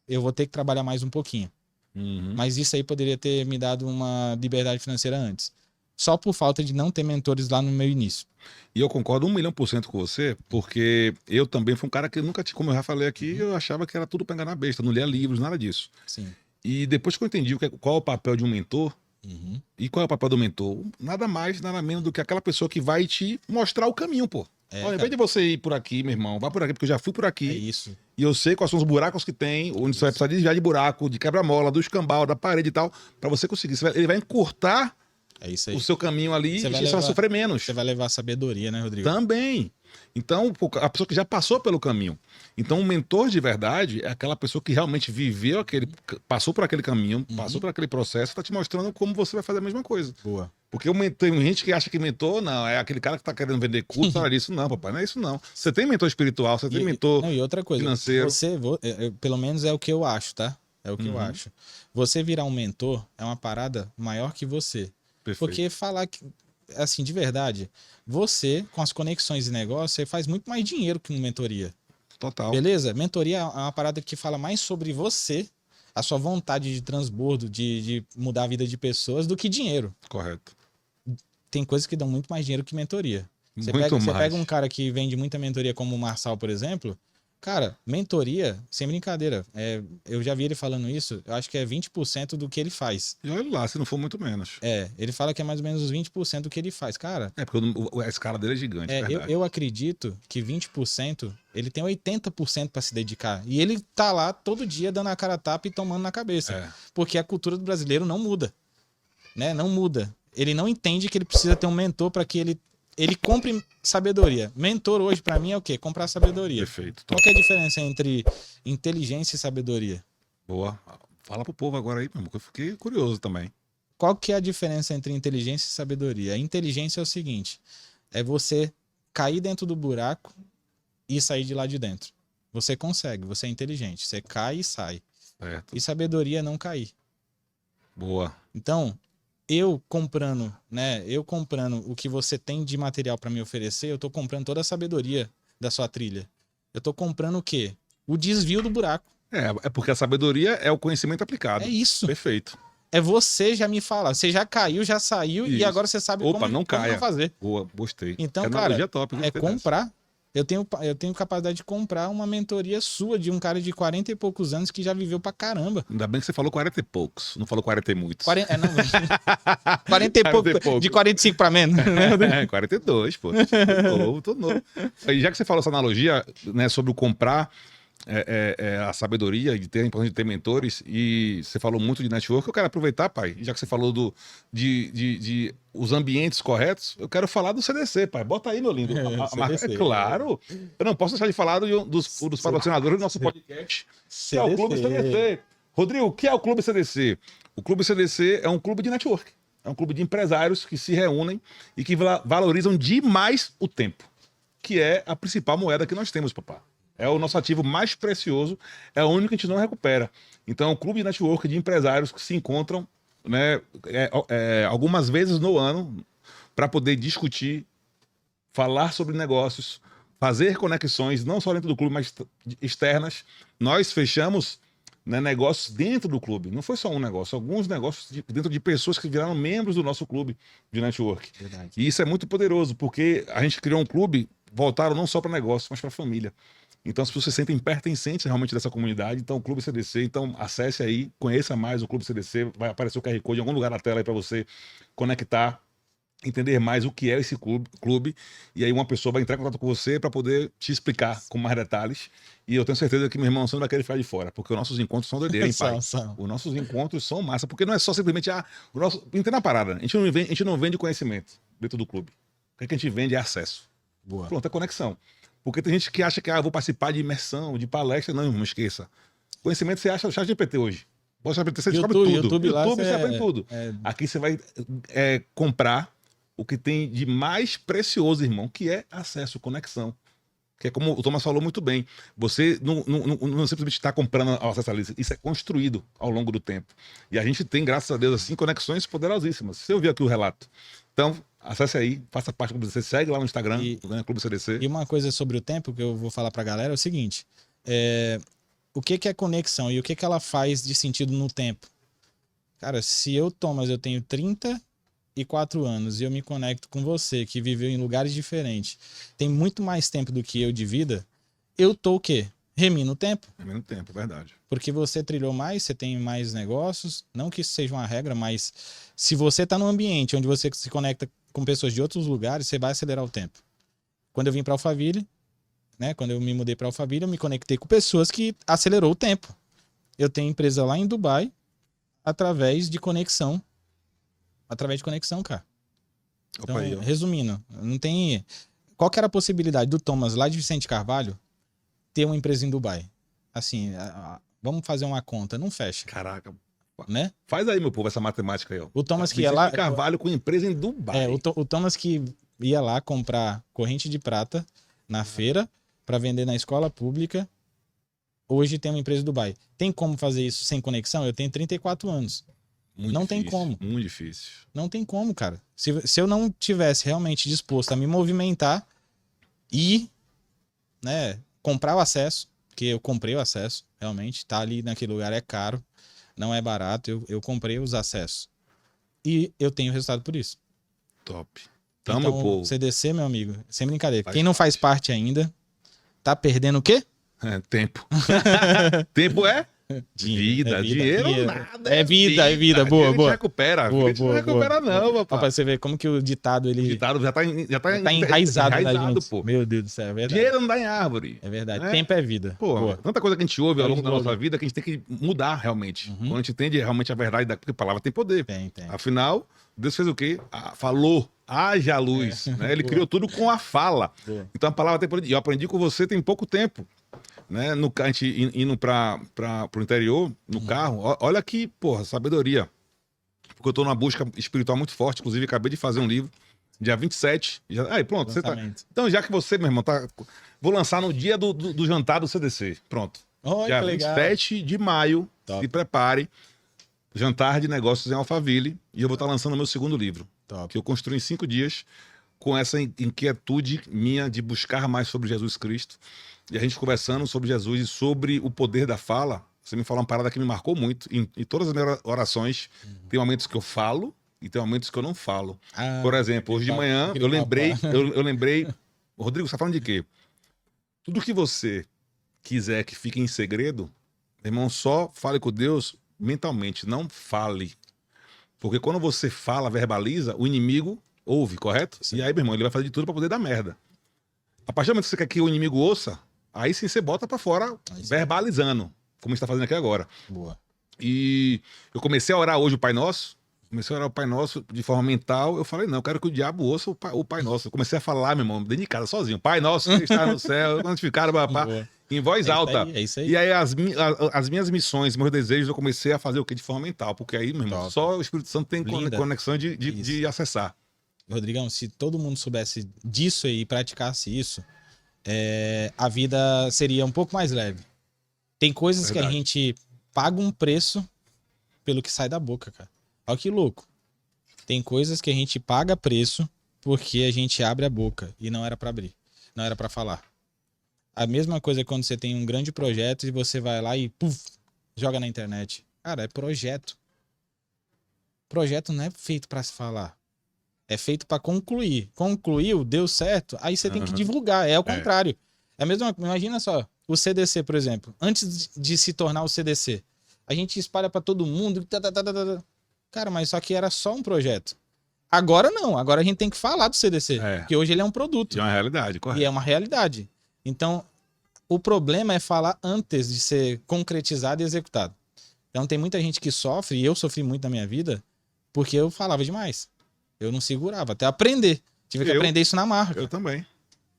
eu vou ter que trabalhar mais um pouquinho. Mas isso aí poderia ter me dado uma liberdade financeira antes. Só por falta de não ter mentores lá no meu início. E eu concordo 1.000.000% com você, porque eu também fui um cara que nunca, como eu já falei aqui, eu achava que era tudo pra enganar besta, não lia livros, nada disso. Sim. E depois que eu entendi qual é o papel de um mentor, e qual é o papel do mentor? Nada mais, nada menos do que aquela pessoa que vai te mostrar o caminho, pô. Ao invés de você ir por aqui, meu irmão, vai por aqui, porque eu já fui por aqui. É isso. E eu sei quais são os buracos que tem, onde você vai precisar desviar de buraco, de quebra-mola, do escambau, da parede e tal, pra você conseguir. Ele vai encurtar o seu caminho ali e você vai sofrer menos. Você vai levar sabedoria, né, Rodrigo? Também. Então, a pessoa que já passou pelo caminho. Então, um mentor de verdade é aquela pessoa que realmente viveu passou por aquele caminho, passou por aquele processo, está te mostrando como você vai fazer a mesma coisa. Boa. Porque tem gente que acha que mentor, não, é aquele cara que está querendo vender curso, olha isso não, papai, não é isso não. Você tem mentor espiritual, você tem mentor e outra coisa, financeiro. Pelo menos é o que eu acho, tá? É o que eu acho. Você virar um mentor é uma parada maior que você. Perfeito. Porque falar que, assim, de verdade, você, com as conexões de negócio, você faz muito mais dinheiro que uma mentoria. Total. Beleza? Mentoria é uma parada que fala mais sobre você, a sua vontade de transbordo, de mudar a vida de pessoas, do que dinheiro. Correto. Tem coisas que dão muito mais dinheiro que mentoria. Você pega um cara que vende muita mentoria, como o Marçal, por exemplo. Cara, mentoria, sem brincadeira, eu já vi ele falando isso, eu acho que é 20% do que ele faz. E olha lá, se não for muito menos. Ele fala que é mais ou menos os 20% do que ele faz. Cara... porque a escala dele é gigante, verdade. Eu acredito que 20%, ele tem 80% para se dedicar. E ele tá lá todo dia dando a cara a tapa e tomando na cabeça. Porque a cultura do brasileiro não muda. Né? Não muda. Ele não entende que ele precisa ter um mentor para que ele compre sabedoria. Mentor hoje, pra mim, é o quê? Comprar sabedoria. Perfeito. Qual que é a diferença entre inteligência e sabedoria? Boa. Fala pro povo agora aí, meu irmão, que eu fiquei curioso também. Qual que é a diferença entre inteligência e sabedoria? A inteligência é o seguinte, é você cair dentro do buraco e sair de lá de dentro. Você consegue, você é inteligente. Você cai e sai. Certo. E sabedoria é não cair. Boa. Então... Eu comprando o que você tem de material para me oferecer, eu tô comprando toda a sabedoria da sua trilha. Eu tô comprando o quê? O desvio do buraco. É porque a sabedoria é o conhecimento aplicado. É isso. Perfeito. É você já me falar. Você já caiu, já saiu e agora você sabe como não fazer. Boa, gostei. Então, cara, top, comprar. Eu tenho capacidade de comprar uma mentoria sua de um cara de 40 e poucos anos que já viveu pra caramba. Ainda bem que você falou 40 e poucos, não falou 40 e muitos. 40 e poucos, de 45 pra menos. 42, pô. Tô novo. E já que você falou essa analogia, né, sobre o comprar a sabedoria, de ter a importância de ter mentores, e você falou muito de network, eu quero aproveitar, pai, já que você falou de os ambientes corretos, eu quero falar do CDC, pai. Bota aí, meu lindo. CDC, claro. Eu não posso deixar de falar dos patrocinadores do nosso podcast, que é o Clube CDC. Rodrigo, o que é o Clube CDC? O Clube CDC é um clube de network. É um clube de empresários que se reúnem e que valorizam demais o tempo, que é a principal moeda que nós temos, papá. É o nosso ativo mais precioso, é o único que a gente não recupera. Então, é um clube de network de empresários que se encontram, né, algumas vezes no ano para poder discutir, falar sobre negócios, fazer conexões, não só dentro do clube, mas externas. Nós fechamos, né, negócios dentro do clube. Não foi só um negócio, alguns negócios dentro de pessoas que viraram membros do nosso clube de network. Verdade. E isso é muito poderoso, porque a gente criou um clube voltado não só para negócios, mas para família. Então as pessoas se sentem pertencentes realmente dessa comunidade. Então o Clube CDC, então acesse aí, conheça mais o Clube CDC, vai aparecer o QR Code em algum lugar na tela aí para você conectar, entender mais o que é esse clube, e aí uma pessoa vai entrar em contato com você para poder te explicar com mais detalhes. E eu tenho certeza que meu irmão, você não vai querer ficar de fora, porque os nossos encontros são doideira, hein, pai? Os nossos encontros são massa, porque não é só simplesmente entenda a parada. A gente não vende conhecimento dentro do clube. O que a gente vende é acesso. Boa. Pronto, é conexão. Porque tem gente que acha que eu vou participar de imersão, de palestra. Não esqueça. Conhecimento você acha no chat GPT hoje. Pode GPT, você descobre tudo. YouTube lá você aprende tudo. Aqui você vai comprar o que tem de mais precioso, irmão, que é acesso, conexão. Que é como o Thomas falou muito bem. Você não simplesmente está comprando o acesso ali. Isso é construído ao longo do tempo. E a gente tem, graças a Deus, assim, conexões poderosíssimas. Você ouviu aqui o relato. Então, acesse aí, faça parte do Clube CDC, segue lá no Instagram, Clube CDC. E uma coisa sobre o tempo que eu vou falar pra galera é o seguinte: o que é conexão e o que ela faz de sentido no tempo? Cara, se eu, Thomas, eu tenho 34 anos e eu me conecto com você, que viveu em lugares diferentes, tem muito mais tempo do que eu de vida, eu tô o quê? Remino o tempo. Remino o tempo, é verdade. Porque você trilhou mais, você tem mais negócios, não que isso seja uma regra, mas se você tá num ambiente onde você se conecta com pessoas de outros lugares, você vai acelerar o tempo. Quando eu vim para Alphaville, né, quando eu me mudei para Alphaville, eu me conectei com pessoas que acelerou o tempo. Eu tenho empresa lá em Dubai através de conexão. Através de conexão, cara. Então, resumindo, não tem... Qual que era a possibilidade do Thomas lá de Vicente Carvalho ter uma empresa em Dubai? Assim, vamos fazer uma conta, não fecha. Caraca. Né? Faz aí, meu povo, essa matemática aí, ó. O Thomas que ia lá... Carvalho com empresa em Dubai. O Thomas que ia lá comprar corrente de prata na feira para vender na escola pública, hoje tem uma empresa em Dubai. Tem como fazer isso sem conexão? Eu tenho 34 anos. Não difícil, tem como. Muito difícil. Não tem como, cara. Se eu não tivesse realmente disposto a me movimentar e, né, comprar o acesso, porque eu comprei o acesso, realmente, tá ali naquele lugar, é caro, não é barato, eu comprei os acessos. E eu tenho resultado por isso. Top. Então, meu povo. CDC, meu amigo, sem brincadeira. Quem não faz parte ainda, tá perdendo o quê? Tempo. Tempo é? Vida, dinheiro nada. É vida, boa. A gente recupera, boa, a gente não recupera não, papai. Pra você ver como que o ditado, ele... O ditado já tá enraizado na gente. Pô. Meu Deus do céu, é verdade. Dinheiro não dá em árvore. É verdade, tempo é vida. Pô, tanta coisa que a gente ouve ao longo da nossa vida que a gente tem que mudar realmente. Quando a gente entende realmente a verdade, porque a palavra tem poder. Tem. Afinal, Deus fez o quê? Falou, haja luz. Né? Ele criou tudo com a fala. Então a palavra tem poder. E eu aprendi com você tem pouco tempo. Né? A gente indo para o interior, no carro, olha que, porra, sabedoria. Porque eu tô numa busca espiritual muito forte, inclusive acabei de fazer um livro, dia 27. Aí, pronto, você tá. Então, já que você, meu irmão, tá. Vou lançar no dia do jantar do CDC. Pronto. Dia 27 de maio, se prepare. Jantar de negócios em Alphaville. E eu vou estar lançando o meu segundo livro. Que eu construí em 5 dias, com essa inquietude minha de buscar mais sobre Jesus Cristo. E a gente conversando sobre Jesus e sobre o poder da fala. Você me falou uma parada que me marcou muito. Em todas as minhas orações, tem momentos que eu falo e tem momentos que eu não falo. Por exemplo, hoje de manhã, eu lembrei... Rodrigo, você tá falando de quê? Tudo que você quiser que fique em segredo, irmão, só fale com Deus mentalmente, não fale. Porque quando você fala, verbaliza, o inimigo ouve, correto? Sim. E aí, meu irmão, ele vai fazer de tudo para poder dar merda. A partir do momento que você quer que o inimigo ouça, aí sim você bota para fora, verbalizando, como a gente tá fazendo aqui agora. Boa. E eu comecei a orar hoje o Pai Nosso, de forma mental. Eu falei, não, eu quero que o diabo ouça o Pai Nosso. Eu comecei a falar, meu irmão, dentro de casa, sozinho. Pai Nosso, que está no céu, santificado, papá. Em voz alta. É isso aí. E aí as minhas missões, meus desejos, eu comecei a fazer o quê? De forma mental. Porque aí, meu irmão, Top. só o Espírito Santo tem Linda. conexão de acessar. Rodrigão, se todo mundo soubesse disso aí e praticasse isso, a vida seria um pouco mais leve. Tem coisas que a Verdade. gente paga um preço pelo que sai da boca, cara. Olha que louco. Tem coisas que a gente paga preço porque a gente abre a boca e não era pra abrir, não era pra falar. A mesma coisa é quando você tem um grande projeto e você vai lá e puf, joga na internet. Cara, é projeto. Projeto não é feito pra se falar. É feito pra concluir. Concluiu, deu certo, aí você tem que divulgar. É o contrário. É a mesma, imagina só, o CDC, por exemplo. Antes de se tornar o CDC, a gente espalha pra todo mundo. Cara, mas só que era só um projeto. Agora não. Agora a gente tem que falar do CDC. Porque hoje ele é um produto. É uma realidade, correto. E é uma realidade. Então, o problema é falar antes de ser concretizado e executado. Então, tem muita gente que sofre, e eu sofri muito na minha vida, porque eu falava demais. Eu não segurava, até aprender. Tive que aprender isso na marra. Eu também.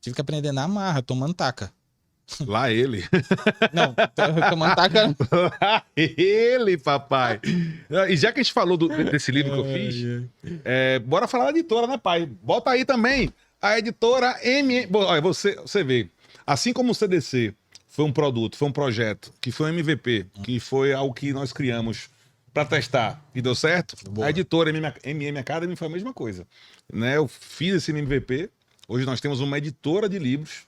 Tive que aprender na marra, tomando taca. Lá ele. Não, tomando taca. Lá ele, papai. E já que a gente falou desse livro que eu fiz, bora falar da editora, né, pai? Bota aí também a editora Olha, você vê. Assim como o CDC foi um produto, foi um projeto, que foi um MVP, que foi algo que nós criamos para testar e deu certo, Boa. a editora MM Academy foi a mesma coisa. Né? Eu fiz esse MVP, hoje nós temos uma editora de livros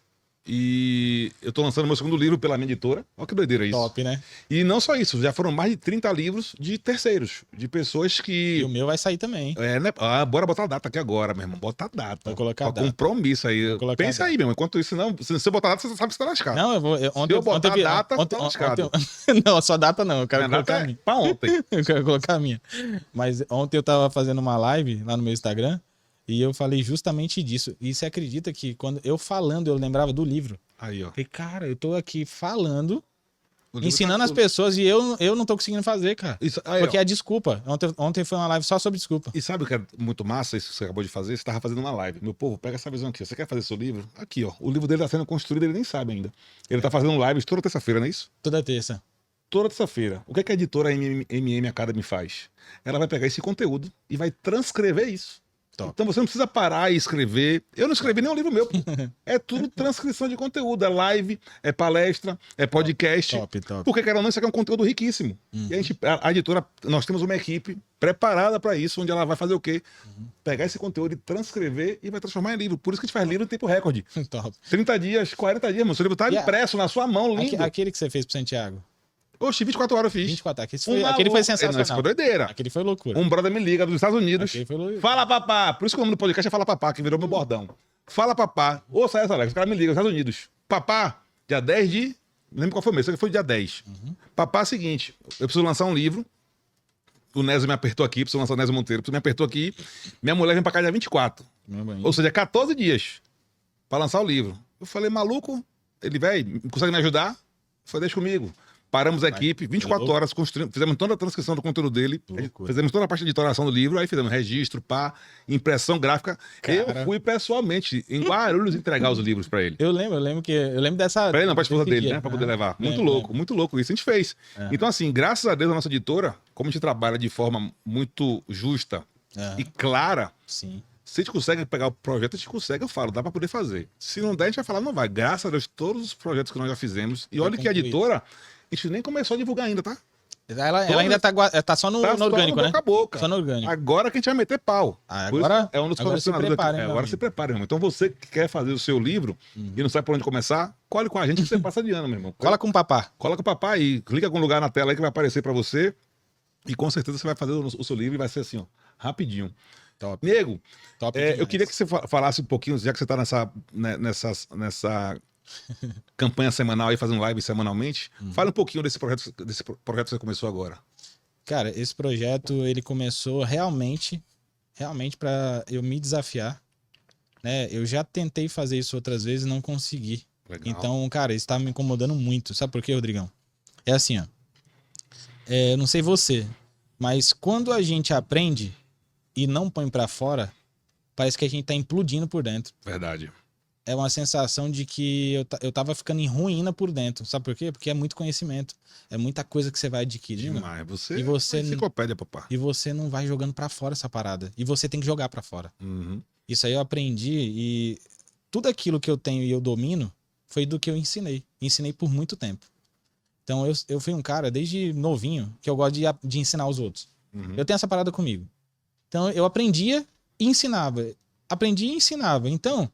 e eu tô lançando meu segundo livro pela minha editora. Olha que doideira isso. Top, né? E não só isso, já foram mais de 30 livros de terceiros, de pessoas que... E o meu vai sair também, hein? Né? Bora botar a data aqui agora, meu irmão. Bota a data. Vou colocar a data. Compromisso aí. Vou colocar Pensa a data. aí, meu irmão. Enquanto isso, não, se você botar a data, você sabe que você tá lascado. Não, eu vou. Se eu botar a data, tá lascado. Não, só data não. Eu quero Minha colocar data a é minha. pra ontem. Eu quero colocar a minha. Mas ontem eu tava fazendo uma live lá no meu Instagram e eu falei justamente disso. E você acredita que quando eu falando, eu lembrava do livro. Aí, ó. Falei, cara, eu tô aqui falando, O livro ensinando tá- as pessoas e eu não tô conseguindo fazer, cara. Isso, aí, Porque ó. é desculpa. Ontem foi uma live só sobre desculpa. E sabe o que é muito massa, isso que você acabou de fazer? Você tava fazendo uma live. Meu povo, pega essa visão aqui. Você quer fazer seu livro? Aqui, ó. O livro dele tá sendo construído, ele nem sabe ainda. Ele tá fazendo lives toda terça-feira, não é isso? Toda terça. Toda terça-feira. O que é que a editora MM Academy faz? Ela vai pegar esse conteúdo e vai transcrever isso. Top. Então você não precisa parar e escrever. Eu não escrevi nenhum livro meu. Pô. É tudo transcrição de conteúdo. É live, é palestra, é podcast. Top, top. Porque, querendo ou não, isso aqui é um conteúdo riquíssimo. E a editora, nós temos uma equipe preparada para isso, onde ela vai fazer o quê? Pegar esse conteúdo e transcrever e vai transformar em livro. Por isso que a gente faz livro em tempo recorde. Top. 30 dias, 40 dias, mano. Seu livro tá E impresso na sua mão, lindo. Aquele que você fez pro Santiago. Oxi, 24 horas eu fiz. 24. Aquele Um foi maluco. sensacional. Não, isso foi doideira. Aquele foi loucura. Um brother me liga dos Estados Unidos. Aquele foi loucura. Fala, papá. Por isso que o nome do podcast é Fala, papá, que virou meu bordão. Fala, papá. Ouça essa, Alex. O cara me liga dos Estados Unidos. Papá, dia 10 de... Não lembro qual foi o mês, só que foi dia 10. Papá, seguinte, eu preciso lançar um livro. O Nésio me apertou aqui, preciso lançar o Nésio Monteiro. Me apertou aqui. Minha mulher vem pra cá dia 24. Meu banho. Ou seja, 14 dias pra lançar o livro. Eu falei, maluco, ele, velho, consegue me ajudar? Eu falei, deixa comigo. Paramos a equipe, 24 horas, construímos, fizemos toda a transcrição do conteúdo dele, Loucura. fizemos toda a parte de editoração do livro, aí fizemos registro, pá, impressão gráfica. Cara. Eu fui pessoalmente em Guarulhos entregar os livros pra ele. Eu lembro dessa. Pra ele não, pra esposa desse dele, dia. né? Pra poder levar. Muito Lembro, louco, muito louco. Isso a gente fez. Então, assim, graças a Deus, a nossa editora, como a gente trabalha de forma muito justa Aham. e clara, Sim. se a gente consegue pegar o projeto, a gente consegue, eu falo, dá pra poder fazer. Se não der, a gente vai falar, não vai. Graças a Deus, todos os projetos que nós já fizemos. E Foi olha que a concluído. editora, a gente nem começou a divulgar ainda, tá? Ela ainda tá só no, Tá no só orgânico, no né? boca a boca. Só no orgânico. Agora que a gente vai meter pau. Por Agora, isso é um dos agora se patrocinadores prepara, aqui. hein, meu Agora amigo? se prepare, meu irmão. Então você que quer fazer o seu livro e não sabe por onde começar, colhe com a gente que você passa de ano, meu irmão. Cola com o papá. Coloca o papai e clica com um lugar na tela aí que vai aparecer pra você. E com certeza você vai fazer o seu livro e vai ser assim, ó, rapidinho. Top. Nego, Top eu demais. queria que você falasse um pouquinho, já que você tá nessa campanha semanal aí, fazendo live semanalmente, fala um pouquinho desse projeto que você começou agora. Cara, esse projeto, ele começou realmente para eu me desafiar, né? Eu já tentei fazer isso outras vezes e não consegui. Legal. Então, cara, isso tá me incomodando muito. Sabe por quê, Rodrigão? É assim, ó. Eu não sei você, mas quando a gente aprende e não põe pra fora, parece que a gente tá implodindo por dentro. Verdade. é uma sensação de que eu tava ficando em ruína por dentro. Sabe por quê? Porque é muito conhecimento. É muita coisa que você vai adquirindo. Demais. Você, E você é uma enciclopédia, papá. E você não vai jogando pra fora essa parada. E você tem que jogar pra fora. Uhum. Isso aí eu aprendi e tudo aquilo que eu tenho e eu domino foi do que eu ensinei. Ensinei por muito tempo. Então eu fui um cara, desde novinho, que eu gosto de ensinar os outros. Uhum. Eu tenho essa parada comigo. Então eu aprendia e ensinava. Aprendia e ensinava. Então,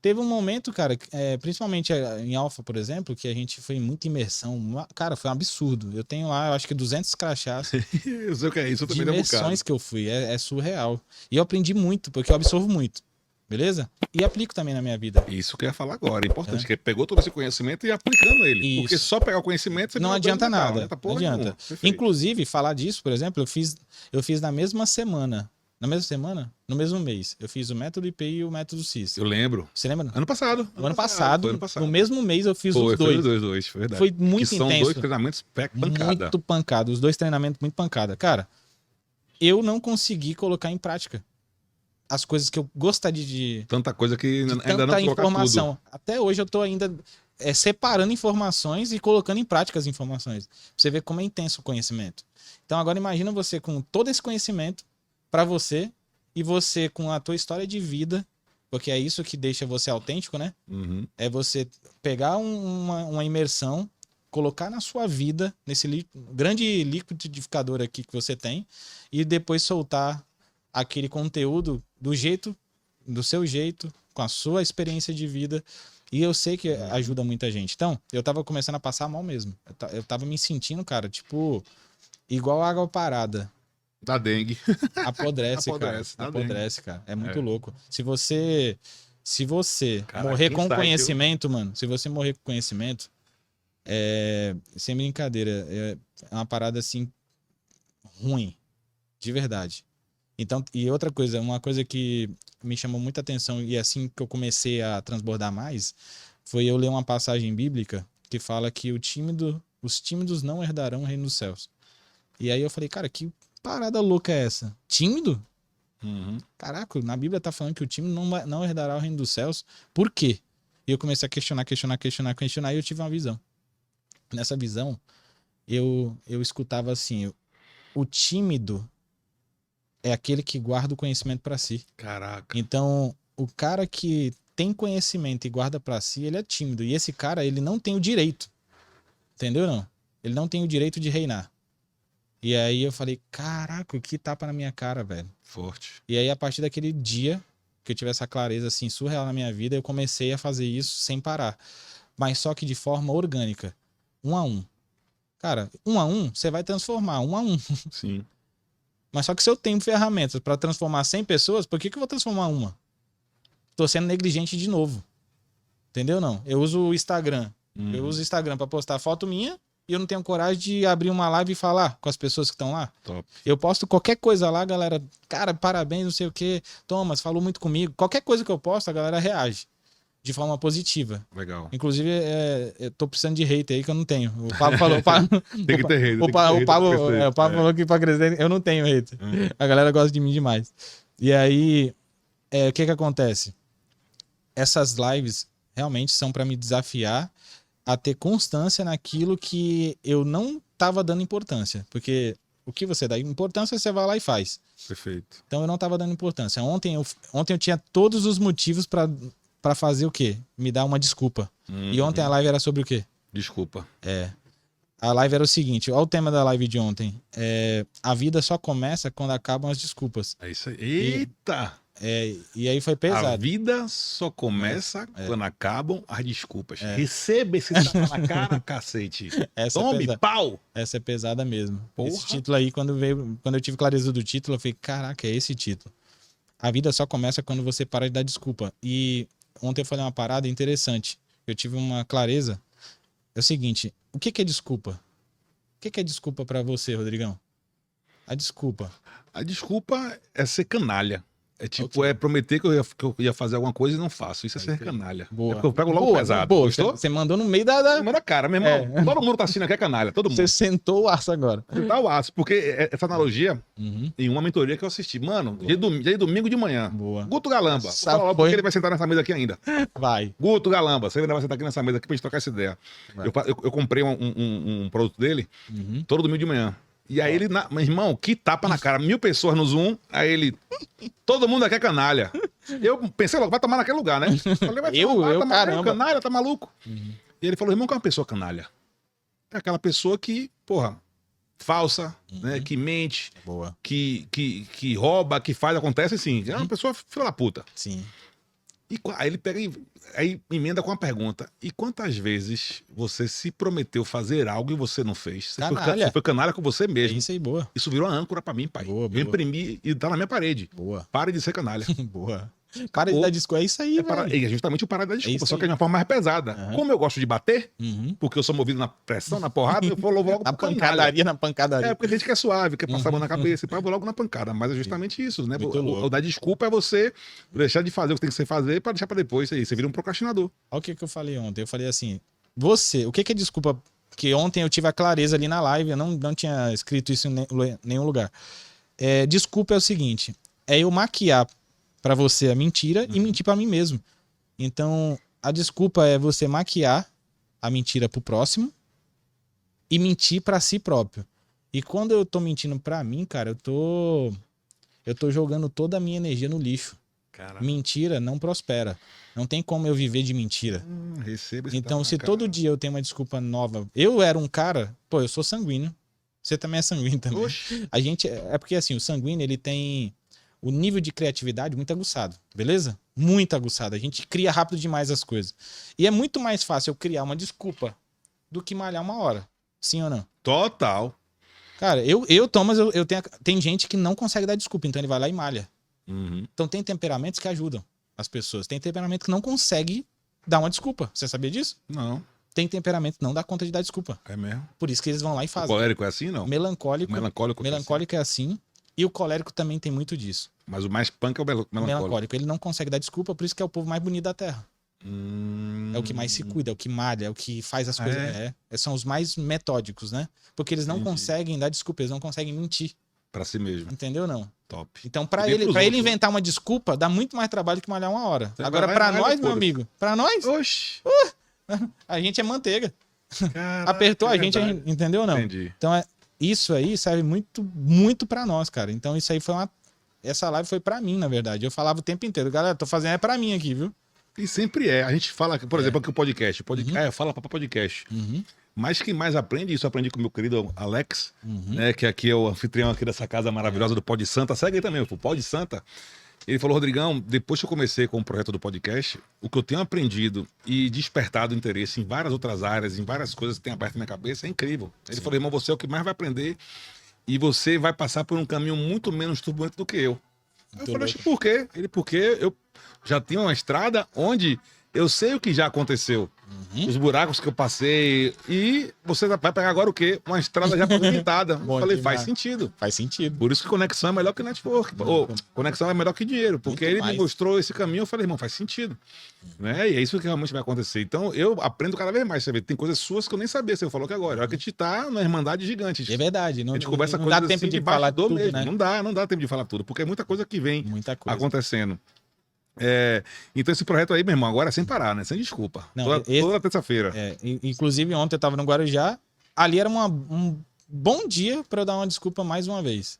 teve um momento, cara, principalmente em Alpha, por exemplo, que a gente foi em muita imersão. Cara, foi um absurdo. Eu tenho lá, eu acho que 200 crachás Eu sei o que é isso, eu de também dei um bocado. imersões que eu fui. É surreal. E eu aprendi muito, porque eu absorvo muito. Beleza? E aplico também na minha vida. Isso que eu ia falar agora. É importante, que pegou todo esse conhecimento e ia aplicando ele. Isso. Porque só pegar o conhecimento... Você Não não adianta aprende nada. legal, né? Não adianta. Nenhuma. Perfeito. Inclusive, falar disso, por exemplo, eu fiz na mesma semana. Na mesma semana? No mesmo mês. Eu fiz o método IPI e o método CIS. Eu lembro. Você lembra? Ano passado. No ano passado, no mesmo mês, eu fiz Foi, os dois. Foi os dois, foi verdade. Foi muito que são intenso. dois treinamentos pancada. Muito pancada. Os dois treinamentos muito pancada. Cara, eu não consegui colocar em prática as coisas que eu gostaria de Tanta coisa que ainda tanta não colocar informação. Até hoje eu tô ainda separando informações e colocando em prática as informações. Pra você ver como é intenso o conhecimento. Então agora imagina você com todo esse conhecimento para você e você com a tua história de vida, porque é isso que deixa você autêntico, né? tudo. Uhum. É você pegar uma imersão, colocar na sua vida, nesse grande liquidificador aqui que você tem, e depois soltar aquele conteúdo do seu jeito, com a sua experiência de vida. E eu sei que ajuda muita gente. Então, eu tava começando a passar mal mesmo. Eu tava me sentindo, cara, tipo, igual água parada. Da dengue. Apodrece, Apodrece, cara. dá dengue. Apodrece, cara. É muito louco. Se você Caraca, morrer que com insight, conhecimento, mano, se você morrer com conhecimento, sem brincadeira, é uma parada assim ruim, de verdade. Então, e outra coisa, uma coisa que me chamou muita atenção e assim que eu comecei a transbordar mais, foi eu ler uma passagem bíblica que fala que os tímidos não herdarão o reino dos céus. E aí eu falei, cara, que parada louca é essa? Tímido? Uhum. Caraca, na Bíblia tá falando que o tímido não herdará o reino dos céus. Por quê? E eu comecei a questionar, e eu tive uma visão. Nessa visão, eu escutava assim, o tímido é aquele que guarda o conhecimento para si. Caraca. Então, o cara que tem conhecimento e guarda para si, ele é tímido. E esse cara, ele não tem o direito. Entendeu, não? Ele não tem o direito de reinar. E aí eu falei, caraca, que tapa na minha cara, velho. Forte. E aí, a partir daquele dia que eu tive essa clareza, assim, surreal na minha vida, eu comecei a fazer isso sem parar. Mas só que de forma orgânica. 1 a 1. Cara, 1 a 1, você vai transformar 1 a 1. Sim. Mas só que se eu tenho ferramentas para transformar 100 pessoas, por que eu vou transformar uma? Tô sendo negligente de novo. Entendeu, não? Eu uso o Instagram. Eu uso o Instagram para postar foto minha e eu não tenho coragem de abrir uma live e falar com as pessoas que estão lá. Top. Eu posto qualquer coisa lá, galera, cara, parabéns, não sei o quê. Thomas, falou muito comigo. Qualquer coisa que eu posto, a galera reage de forma positiva. Legal. Inclusive, eu tô precisando de hater aí que eu não tenho. O Pablo falou... Tem que ter hater. O Pablo falou que pra crescer eu não tenho hater. A galera gosta de mim demais. E aí, o que acontece? Essas lives realmente são para me desafiar a ter constância naquilo que eu não tava dando importância. Porque o que você dá importância, você vai lá e faz. Perfeito. Então eu não tava dando importância. Ontem eu tinha todos os motivos para fazer o quê? Me dar uma desculpa. E ontem a live era sobre o quê? Desculpa. A live era o seguinte, olha o tema da live de ontem. A vida só começa quando acabam as desculpas. É isso aí. Eita! E aí foi pesado. A vida só começa quando acabam as desculpas. Receba esse tapa na cara, cacete. Tome, pau! Essa é pesada mesmo. Porra. Esse título aí, quando eu tive clareza do título, eu falei, caraca, é esse título. A vida só começa quando você para de dar desculpa. E ontem eu falei uma parada interessante. Eu tive uma clareza. É o seguinte, o que é desculpa? O que é desculpa pra você, Rodrigão? A desculpa A desculpa é ser canalha. É tipo, é prometer que eu ia fazer alguma coisa e não faço. Isso é ser canalha. Boa. É porque eu pego logo Boa, pesado. boa. Gostou? Você mandou no meio da... Manda cara, meu irmão. Todo mundo tá assistindo aqui é canalha, todo mundo. Você sentou o aço agora. Tá o aço, porque essa analogia, Uhum. em uma mentoria que eu assisti, mano, dia de domingo de manhã. Boa. Guto Galamba. Vou Essa falar logo foi- porque ele vai sentar nessa mesa aqui ainda. Vai. Guto Galamba, você ainda vai sentar aqui nessa mesa aqui pra gente trocar essa ideia. Vai. Eu comprei um produto dele Uhum. todo domingo de manhã. E aí ele, meu irmão, que tapa na cara. 1000 pessoas no Zoom, aí ele, todo mundo aqui é canalha. Eu pensei logo, vai tomar naquele lugar, né? Falei, vai tomar, caramba. canalha, tá maluco? Uhum. E ele falou, irmão, que é uma pessoa canalha? É aquela pessoa que, porra, falsa, né? Que mente, Boa. que rouba, que faz, acontece assim. É uma pessoa filha da puta. Sim. E aí ele pega aí emenda com a pergunta. E quantas vezes você se prometeu fazer algo e você não fez? Canalha. Você foi canalha com você É mesmo. isso aí, boa. Isso virou uma âncora pra mim, pai. Boa, Eu boa. imprimi e tá na minha parede. Boa. Pare de ser canalha. Boa. Para de dar desculpa. É isso aí, É justamente o parar de dar desculpa, isso só aí. que é de uma forma mais pesada. Aham. Como eu gosto de bater, Uhum. porque eu sou movido na pressão, na porrada, eu vou logo Na pro canalha. pancadaria, na pancadaria. É, porque tem gente que é suave, quer passar a mão na cabeça, e pá, eu vou logo na pancada. Mas é justamente isso, né? Muito louco. O dar desculpa é você deixar de fazer o que tem que ser fazer pra deixar pra depois. Aí você vira um procrastinador. Olha o que eu falei ontem. Eu falei assim, o que é desculpa? Porque ontem eu tive a clareza ali na live, eu não tinha escrito isso em nenhum lugar. Desculpa é o seguinte, é eu maquiar pra você a mentira e mentir pra mim mesmo. Então, a desculpa é você maquiar a mentira pro próximo e mentir pra si próprio. E quando eu tô mentindo pra mim, cara, eu tô jogando toda a minha energia no lixo. Caramba. Mentira não prospera. Não tem como eu viver de mentira. Receba esse Então, tapa se na todo cara. dia eu tenho uma desculpa nova... Eu era um cara... Pô, eu sou sanguíneo. Você também é sanguíneo também. Oxi. A gente... É porque, assim, o sanguíneo, ele tem o nível de criatividade muito aguçado. Beleza? Muito aguçado. A gente cria rápido demais as coisas. E é muito mais fácil eu criar uma desculpa do que malhar uma hora. Sim ou não? Total. Cara, Thomas, tem gente que não consegue dar desculpa. Então, ele vai lá e malha. Uhum. Então, tem temperamentos que ajudam as pessoas. Tem temperamento que não consegue dar uma desculpa. Você sabia disso? Não, Tem temperamento que não dá conta de dar desculpa. é mesmo. Por isso que eles vão lá e O fazem. colérico é assim, não? Melancólico. Melancólico. Melancólico é assim. E o colérico também tem muito disso. Mas o mais punk é o melancólico. Melancólico. Ele não consegue dar desculpa, por isso que é o povo mais bonito da Terra. É o que mais se cuida, é o que malha, é o que faz as coisas. São os mais metódicos, né? Porque eles não Entendi. conseguem dar desculpa, eles não conseguem mentir. Pra si mesmo. Entendeu não? Top. Então, pra E ele pros outros? inventar uma desculpa, dá muito mais trabalho que malhar uma hora. Você Agora, vai pra lá e nós, malha, meu foda-se. amigo, pra nós, Oxi. a gente é manteiga. Caraca, Apertou a gente, verdade. entendeu não? Entendi. Então, isso aí serve muito, muito pra nós, cara. Então, isso aí foi essa live foi pra mim, na verdade. Eu falava o tempo inteiro, galera, tô fazendo pra mim aqui, viu? E sempre é. A gente fala, por exemplo, aqui o podcast. Fala para podcast. Uhum. Mas quem mais aprende, isso eu aprendi com o meu querido Alex, Uhum. né? Que aqui é o anfitrião aqui dessa casa maravilhosa do Pod Santa. Segue aí também, o Pod Santa. Ele falou, Rodrigão, depois que eu comecei com o projeto do podcast, o que eu tenho aprendido e despertado interesse em várias outras áreas, em várias coisas que tem aberto na minha cabeça, é incrível. Ele falou, irmão, você é o que mais vai aprender e você vai passar por um caminho muito menos turbulento do que eu. Eu falei, "Oxe, por quê? Ele, porque eu já tinha uma estrada onde eu sei o que já aconteceu. Os buracos que eu passei. E você vai pegar agora o quê? Uma estrada já pavimentada. Eu Bom falei, demais. faz sentido. Faz sentido. Por isso que conexão é melhor que network. Ou conexão é melhor que dinheiro. Porque Muito ele mais. me mostrou esse caminho, eu falei, irmão, faz sentido. Né? E é isso que realmente vai acontecer. Então, eu aprendo cada vez mais. Você vê, tem coisas suas que eu nem sabia. Você falou que agora. Olha que a gente tá numa irmandade gigante. É verdade. Não, A gente conversa não coisas dá tempo assim de debaixo falar do tudo, mesmo. né? Não dá tempo de falar tudo. Porque é muita coisa que vem Muita coisa. acontecendo. Então esse projeto aí, meu irmão, agora é sem parar, né? Sem desculpa. Não, Toda terça-feira. Inclusive, ontem eu tava no Guarujá. Ali era um bom dia pra eu dar uma desculpa mais uma vez.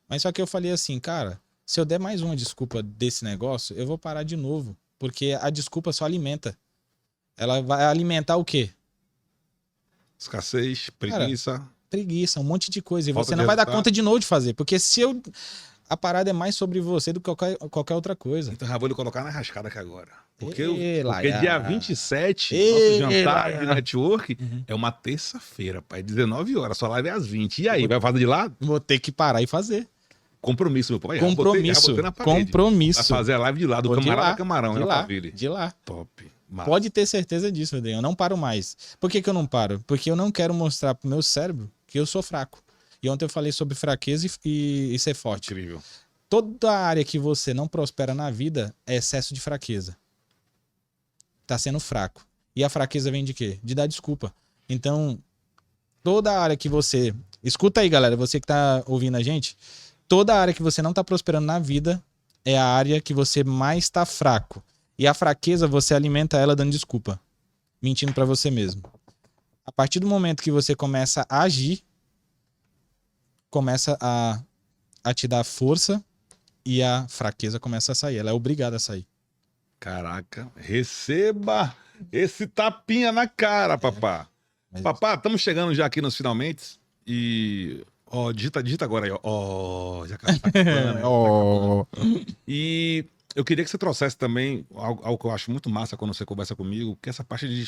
Mas só que eu falei assim, cara, se eu der mais uma desculpa desse negócio, eu vou parar de novo. Porque a desculpa só alimenta. Ela vai alimentar o quê? Escassez, preguiça. Preguiça, um monte de coisa. E Falta você de não vai dar resultado. conta de novo de fazer. Porque se eu... A parada é mais sobre você do que qualquer outra coisa. Então já vou lhe colocar na rascada aqui agora. Porque, Ê, porque Laia. dia 27, Ê, nosso jantar Laia. de network, é uma terça-feira, pai. 19 horas. Sua live é às 20. E aí, vai fazer de lá? Vou ter que parar e fazer. Compromisso, meu pai. Já Compromisso. botei na parede. Compromisso. Vai fazer a live de lá, do Vou de camarada lá, a camarão. de né, lá, Faville? de lá. Top. Massa. Pode ter certeza disso, Rodrigo. Eu não paro mais. Por que eu não paro? Porque eu não quero mostrar pro meu cérebro que eu sou fraco. E ontem eu falei sobre fraqueza e ser forte. Incrível. Toda área que você não prospera na vida é excesso de fraqueza. Tá sendo fraco. E a fraqueza vem de quê? De dar desculpa. Então, toda área que você... Escuta aí, galera, você que tá ouvindo a gente. Toda área que você não tá prosperando na vida é a área que você mais tá fraco. E a fraqueza, você alimenta ela dando desculpa. Mentindo pra você mesmo. A partir do momento que você começa a agir, começa a te dar força e a fraqueza começa a sair. Ela é obrigada a sair. Caraca, receba esse tapinha na cara, papá. Mas- Papá, estamos chegando já aqui nos finalmente. E. Ó, digita agora aí, ó. Ó, já tá acabando, Oh. E eu queria que você trouxesse também algo que eu acho muito massa quando você conversa comigo, que é essa parte de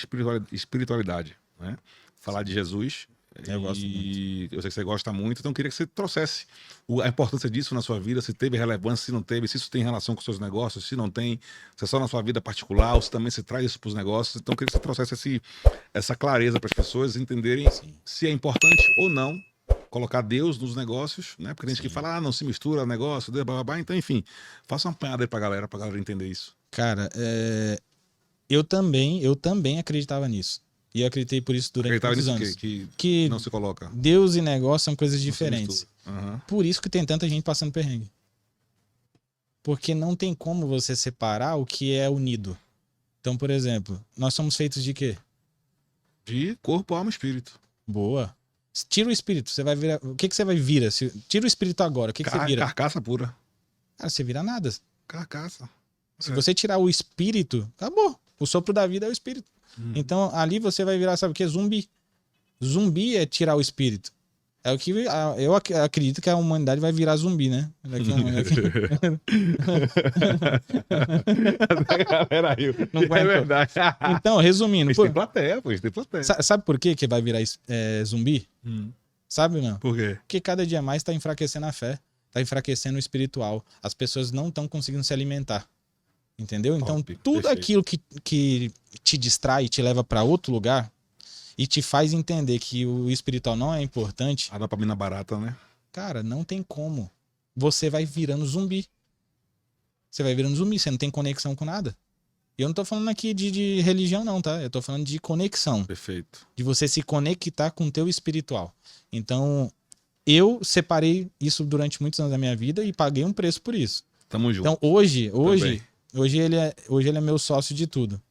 espiritualidade, né? Falar de Jesus. Eu gosto e eu sei que você gosta muito, então eu queria que você trouxesse a importância disso na sua vida, se teve relevância, se não teve, se isso tem relação com os seus negócios, se não tem, se é só na sua vida particular, ou se também você traz isso para os negócios. Então eu queria que você trouxesse essa clareza para as pessoas entenderem se é importante ou não colocar Deus nos negócios, né? Porque tem gente que fala, não se mistura negócio, blá, blá, blá. Então, enfim, faça uma apanhada aí pra galera entender isso. Cara, eu também acreditava nisso. E eu acreditei por isso durante Acreditava muitos nisso anos. que não se coloca. Deus e negócio são coisas Não se diferentes. mistura. Aham. Por isso que tem tanta gente passando perrengue. Porque não tem como você separar o que é unido. Então, por exemplo, nós somos feitos de quê? De corpo, alma e espírito. Boa. Tira o espírito, você vai virar. O que você vai virar? Tira o espírito agora, o que você vira? Carcaça pura. Cara, você vira nada. Carcaça. Se você tirar o espírito, acabou. O sopro da vida é o espírito. Então, ali você vai virar, sabe o que? Zumbi. Zumbi é tirar o espírito. É o que eu acredito que a humanidade vai virar zumbi, né? Galera aí. Não É aguento. verdade. Então, resumindo, Tem plateia, pô, tem plateia. sabe por que vai virar zumbi? Sabe ou não? Por quê? Porque cada dia mais está enfraquecendo a fé, está enfraquecendo o espiritual. As pessoas não estão conseguindo se alimentar. Entendeu? Então, Top, tudo perfeito. aquilo que te distrai, te leva para outro lugar e te faz entender que o espiritual não é importante, A dopamina barata, né? cara, não tem como. Você vai virando zumbi. Você vai virando zumbi, você não tem conexão com nada. Eu não tô falando aqui de religião, não, tá? Eu tô falando de conexão. Perfeito. De você se conectar com o teu espiritual. Então, eu separei isso durante muitos anos da minha vida e paguei um preço por isso. Tamo junto. Então, hoje Também. ele é meu sócio de tudo.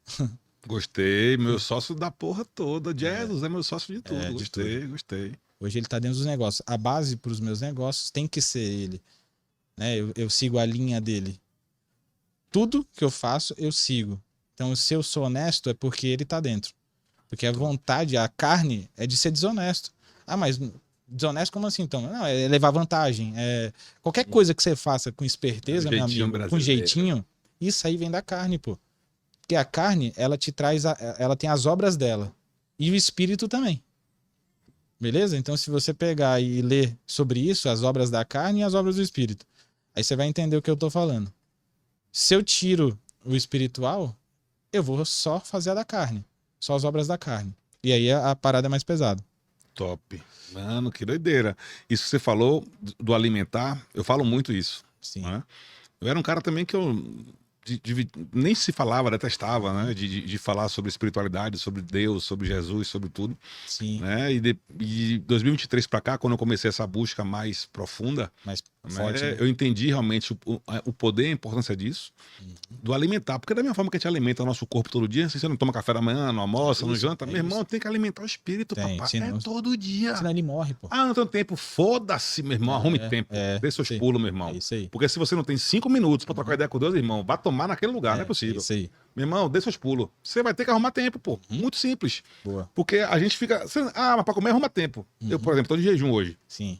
Gostei, meu sócio da porra toda. Jesus é meu sócio de tudo. de Gostei. Hoje ele tá dentro dos negócios. A base para os meus negócios tem que ser ele. Né? Eu sigo a linha dele. Tudo que eu faço, eu sigo. Então, se eu sou honesto, é porque ele tá dentro. Porque a vontade, a carne, é de ser desonesto. Ah, mas desonesto como assim, então? Não, é levar vantagem. Qualquer coisa que você faça com esperteza, meu Jeitinho amigo, com brasileiro. jeitinho, isso aí vem da carne, pô. Porque a carne, ela te traz, ela tem as obras dela. E o espírito também. Beleza? Então, se você pegar e ler sobre isso, as obras da carne e as obras do espírito, aí você vai entender o que eu tô falando. Se eu tiro o espiritual, eu vou só fazer a da carne. Só as obras da carne. E aí a parada é mais pesada. Top. Mano, que doideira. Isso que você falou do alimentar, eu falo muito isso. Sim. Né? Eu era um cara também que eu nem se falava, detestava, né? De falar sobre espiritualidade, sobre Deus, sobre Jesus, sobre tudo. Sim. Né? E 2023 pra cá, quando eu comecei essa busca mais profunda, Mais né, forte. Né? eu entendi realmente o poder e a importância disso, do alimentar. Porque da mesma forma que a gente alimenta o nosso corpo todo dia, se você não toma café da manhã, não almoça, não isso, janta, é meu irmão, tem que alimentar o espírito, Tem, papai. senão- Todo dia. Senão ele morre, pô. Ah, não tenho tempo. Foda-se, meu irmão. Arrume tempo. Dê seus isso aí. pulos, meu irmão. É isso aí. Porque se você não tem 5 minutos pra trocar ideia com Deus, irmão, vá tomar naquele lugar, não é possível. Isso aí. Meu irmão, dê seus pulos. Você vai ter que arrumar tempo, pô. Muito simples. Boa. Porque a gente fica. Mas pra comer arruma tempo. Eu, por exemplo, tô de jejum hoje. Sim.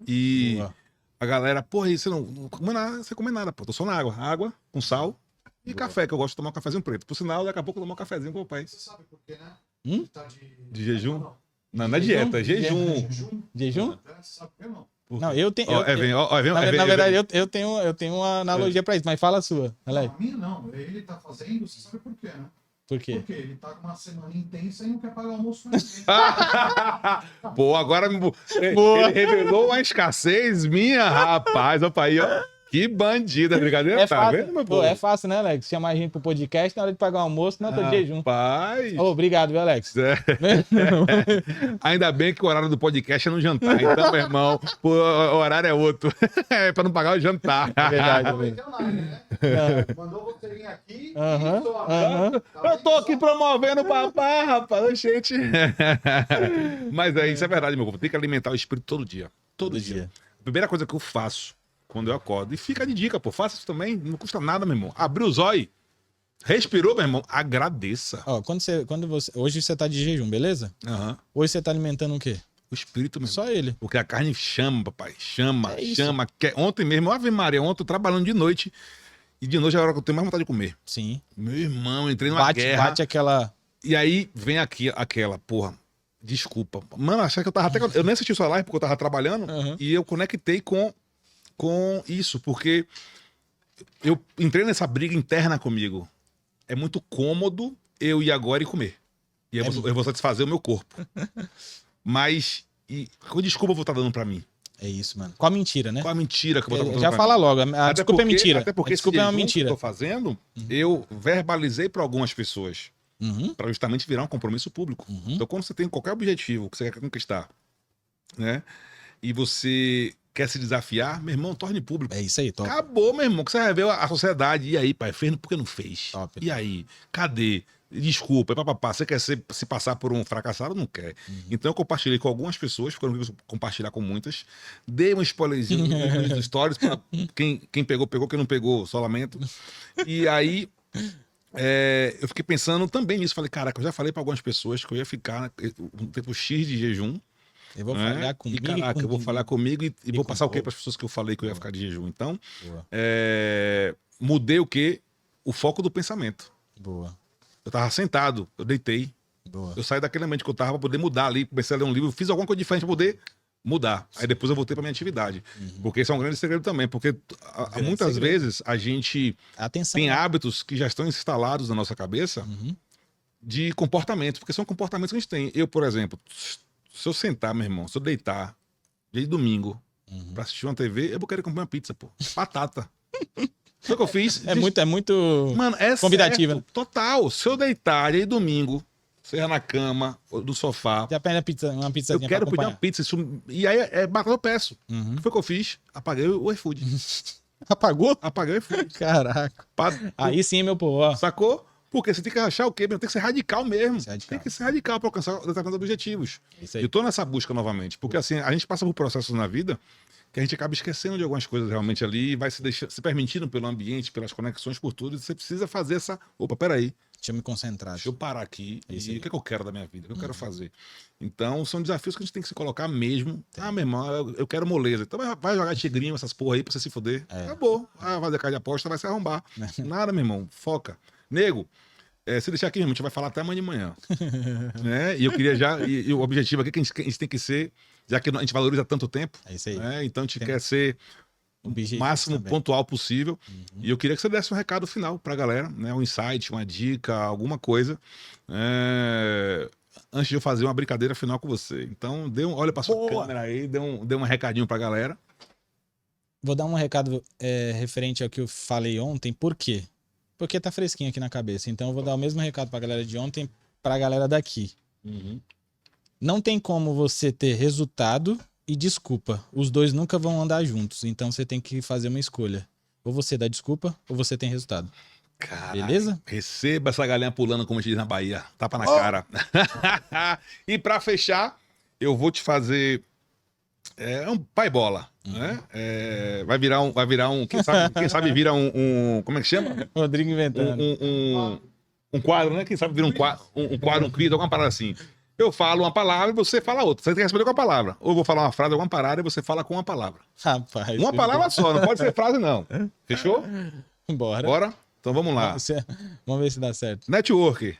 E Boa. a galera, porra, aí você não come nada, você come nada, pô. Tô só na água. Água com sal e café, que eu gosto de tomar um cafezinho preto. Por sinal, daqui a pouco eu tomar um cafezinho com o pai. Você sabe por quê, né? Hum? Tá De jejum? Não. Não é dieta, é jejum. Jejum? Jejum? Você sabe por quê, não? Não, eu tenho. Ó, Na verdade, eu tenho uma analogia pra isso, mas fala a sua. Alex. Não, a minha não. Ele tá fazendo, você sabe por quê, né? Por quê? Porque ele tá com uma semana intensa e não quer pagar almoço com ninguém. Pô, agora ele revelou uma escassez minha, rapaz. Opa aí, ó. Que bandida, brincadeira. É Tá fácil, vendo, meu pô, povo? é fácil, né, Alex? Chamar a gente pro podcast na hora de pagar o almoço, não, tô de jejum. Rapaz. Ô, obrigado, viu, Alex? É. Ainda bem que o horário do podcast é no jantar. Então, meu irmão, o horário é outro. É pra não pagar o jantar. É verdade, Não velho. vendeu nada, né? Mandou você vir aqui Aham, e só aham. Eu tô aqui promovendo o papá, rapaz. Gente. Mas é, isso é verdade, meu povo. Tem que alimentar o espírito todo dia. Todo dia. A primeira coisa que eu faço quando eu acordo. E fica de dica, pô. Faça isso também. Não custa nada, meu irmão. Abriu os olhos. Respirou, meu irmão. Agradeça. Ó, quando você. Hoje você tá de jejum, beleza? Aham. Hoje você tá alimentando o quê? O espírito, meu irmão. Só ele. Porque a carne chama, papai. Chama, É isso. chama. Ontem mesmo, Ave Maria, ontem eu trabalhando de noite. E de noite é a hora que eu tenho mais vontade de comer. Sim. Meu irmão, eu entrei numa guerra. Bate aquela. E aí vem aqui aquela, porra. Desculpa. Mano, achei que eu tava até. Eu nem assisti sua live porque eu tava trabalhando. Aham. E eu conectei com isso. Porque eu entrei nessa briga interna comigo. É muito cômodo eu ir agora e comer. E eu vou satisfazer o meu corpo. Mas. Com desculpa eu vou estar dando pra mim. É isso, mano. Com a mentira, né? Qual a mentira que eu vou estar dando Já pra fala mim? logo. A desculpa é mentira. Até porque A desculpa esse é uma jejum mentira. que eu tô fazendo, eu verbalizei para algumas pessoas. Uhum. Para justamente virar um compromisso público. Uhum. Então, quando você tem qualquer objetivo que você quer conquistar, né? E você quer se desafiar, meu irmão, torne público. É isso aí, top. Acabou, meu irmão, que você vai ver a sociedade. E aí, pai, fez por que não fez? Top. E aí, cadê? Desculpa, papapá, você quer se passar por um fracassado? Não quer. Então eu compartilhei com algumas pessoas, porque eu não vou compartilhar com muitas. Dei um spoilerzinho nos stories para quem pegou, quem não pegou, só lamento. E aí eu fiquei pensando também nisso. Falei, caraca, eu já falei para algumas pessoas que eu ia ficar um tempo X de jejum. Eu vou né? falhar comigo. E caraca, eu vou falar comigo e vou com passar o quê o para as pessoas que eu falei que eu ia ficar de jejum. Então, Boa. mudei o quê? O foco do pensamento. Boa. Eu tava sentado, eu deitei. Boa. Eu saí daquele ambiente que eu tava pra poder mudar ali, comecei a ler um livro, fiz alguma coisa diferente pra poder mudar. Aí depois eu voltei pra minha atividade. Porque isso é um grande segredo também, porque Grande muitas segredo. vezes a gente Atenção. tem né? hábitos que já estão instalados na nossa cabeça Uhum. de comportamento, porque são comportamentos que a gente tem. Eu, por exemplo, se eu sentar, meu irmão, se eu deitar dia de domingo pra assistir uma TV, eu vou querer comer uma pizza, pô. Batata. Foi o que eu fiz. É muito. Mano, é convidativa, certo, total. Se eu deitar aí domingo, seja na cama, ou do sofá, Já pede uma eu pizzazinha quero pra pedir uma acompanhar. pizza. E aí batata eu peço. Uhum. Foi o que eu fiz. Apaguei o iFood. Apagou? Apaguei o iFood. Caraca. Aí sim, meu povo, ó. Sacou? Porque você tem que achar o quê? Meu? Tem que ser radical mesmo. Ser radical. Tem que ser radical para alcançar determinados objetivos. Isso aí. Eu tô nessa busca novamente. Porque assim, a gente passa por processos na vida que a gente acaba esquecendo de algumas coisas realmente ali e vai se permitindo pelo ambiente, pelas conexões, por tudo. E você precisa fazer essa. Opa, peraí. Deixa eu me concentrar. Deixa eu parar aqui Isso e aí. o que, é que eu quero da minha vida? O que eu quero fazer? Então, são desafios que a gente tem que se colocar mesmo. Ah, meu irmão, eu quero moleza. Então vai jogar tigrinho, essas porra aí pra você se fuder. Acabou. Ah, vai fazer casa de aposta, vai se arrombar. Nada, meu irmão. Foca. Nego, se deixar aqui, meu irmão, a gente vai falar até amanhã de manhã. Né? E eu queria já... E o objetivo aqui é que a gente tem que ser... Já que a gente valoriza tanto tempo, É isso aí. né? Então a gente quer ser o Objetivo máximo também. pontual possível. E eu queria que você desse um recado final pra galera, né? Um insight, uma dica, alguma coisa. Antes de eu fazer uma brincadeira final com você. Então, olha pra sua Boa. câmera aí, dê um recadinho pra galera. Vou dar um recado referente ao que eu falei ontem. Por quê? Porque tá fresquinho aqui na cabeça. Então eu vou dar o mesmo recado pra galera de ontem, pra galera daqui. Não tem como você ter resultado e desculpa. Os dois nunca vão andar juntos. Então você tem que fazer uma escolha. Ou você dá desculpa, ou você tem resultado. Caraca, Beleza? receba essa galinha pulando, como a gente diz na Bahia. Tapa na cara. E pra fechar, eu vou te fazer um pai bola. Né? Vai virar um. Quem sabe vira um. Como é que chama? Rodrigo inventando. Um quadro, né? Quem sabe vira um quadro, um quiz, alguma parada assim. Eu falo uma palavra e você fala outra. Você tem que responder com a palavra. Ou eu vou falar uma frase, alguma parada e você fala com uma palavra. Rapaz. Uma palavra só, não pode ser frase, não. Fechou? Bora. Bora? Então vamos lá. Vamos ver se dá certo. Network.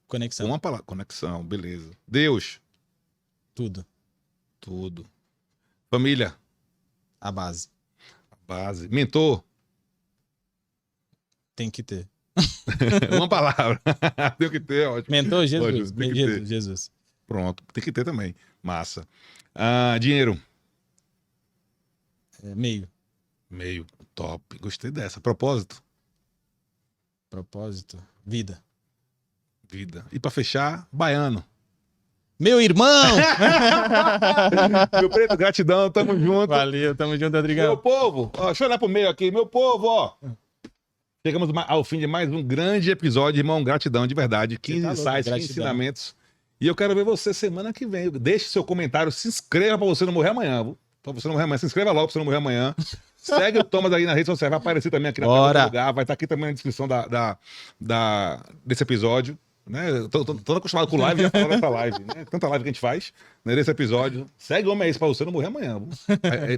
Conexão. Uma palavra. Conexão, beleza. Deus. Tudo. Tudo. Família. A base. Base. Mentor. Tem que ter. Uma palavra. Tem que ter, ótimo. Mentor, Jesus. Lógico, tem que Jesus, ter. Jesus. Pronto. Tem que ter também. Massa. Dinheiro. Meio. Meio top. Gostei dessa. Propósito, Propósito. Vida. vida. E pra fechar, baiano. Meu irmão! Meu preto, gratidão, tamo junto. Valeu, tamo junto, Meu Rodrigão. povo, ó, deixa eu olhar pro meio aqui. Meu povo, ó. Chegamos ao fim de mais um grande episódio, irmão. Gratidão, de verdade. 15 tá louco, insights, 15 gratidão. ensinamentos. E eu quero ver você semana que vem. Deixe seu comentário, se inscreva pra você não morrer amanhã. Viu? Pra você não morrer amanhã. Se inscreva logo pra você não morrer amanhã. Segue o Thomas aí na rede social. Vai aparecer também aqui na tela Bora. do lugar. Vai estar aqui também na descrição desse episódio. Né? Eu tô acostumado com live, já falando dessa live. Né? Tanta live que a gente faz nesse episódio. Segue o homem aí pra você não morrer amanhã. Viu?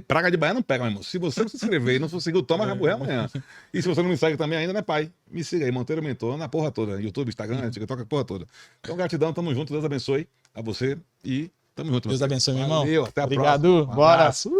Praga de Bahia não pega, meu irmão. Se você não se inscrever e não for seguir o Thomas, vai morrer amanhã. E se você não me segue também ainda, né, pai? Me siga aí, Monteiro Mentor, na porra toda. YouTube, Instagram, TikTok, a porra toda. Então, gratidão, tamo junto. Deus abençoe a você e tamo junto. Deus meu filho. abençoe, meu irmão. Valeu, até a Obrigado, próxima. Um bora. abraço.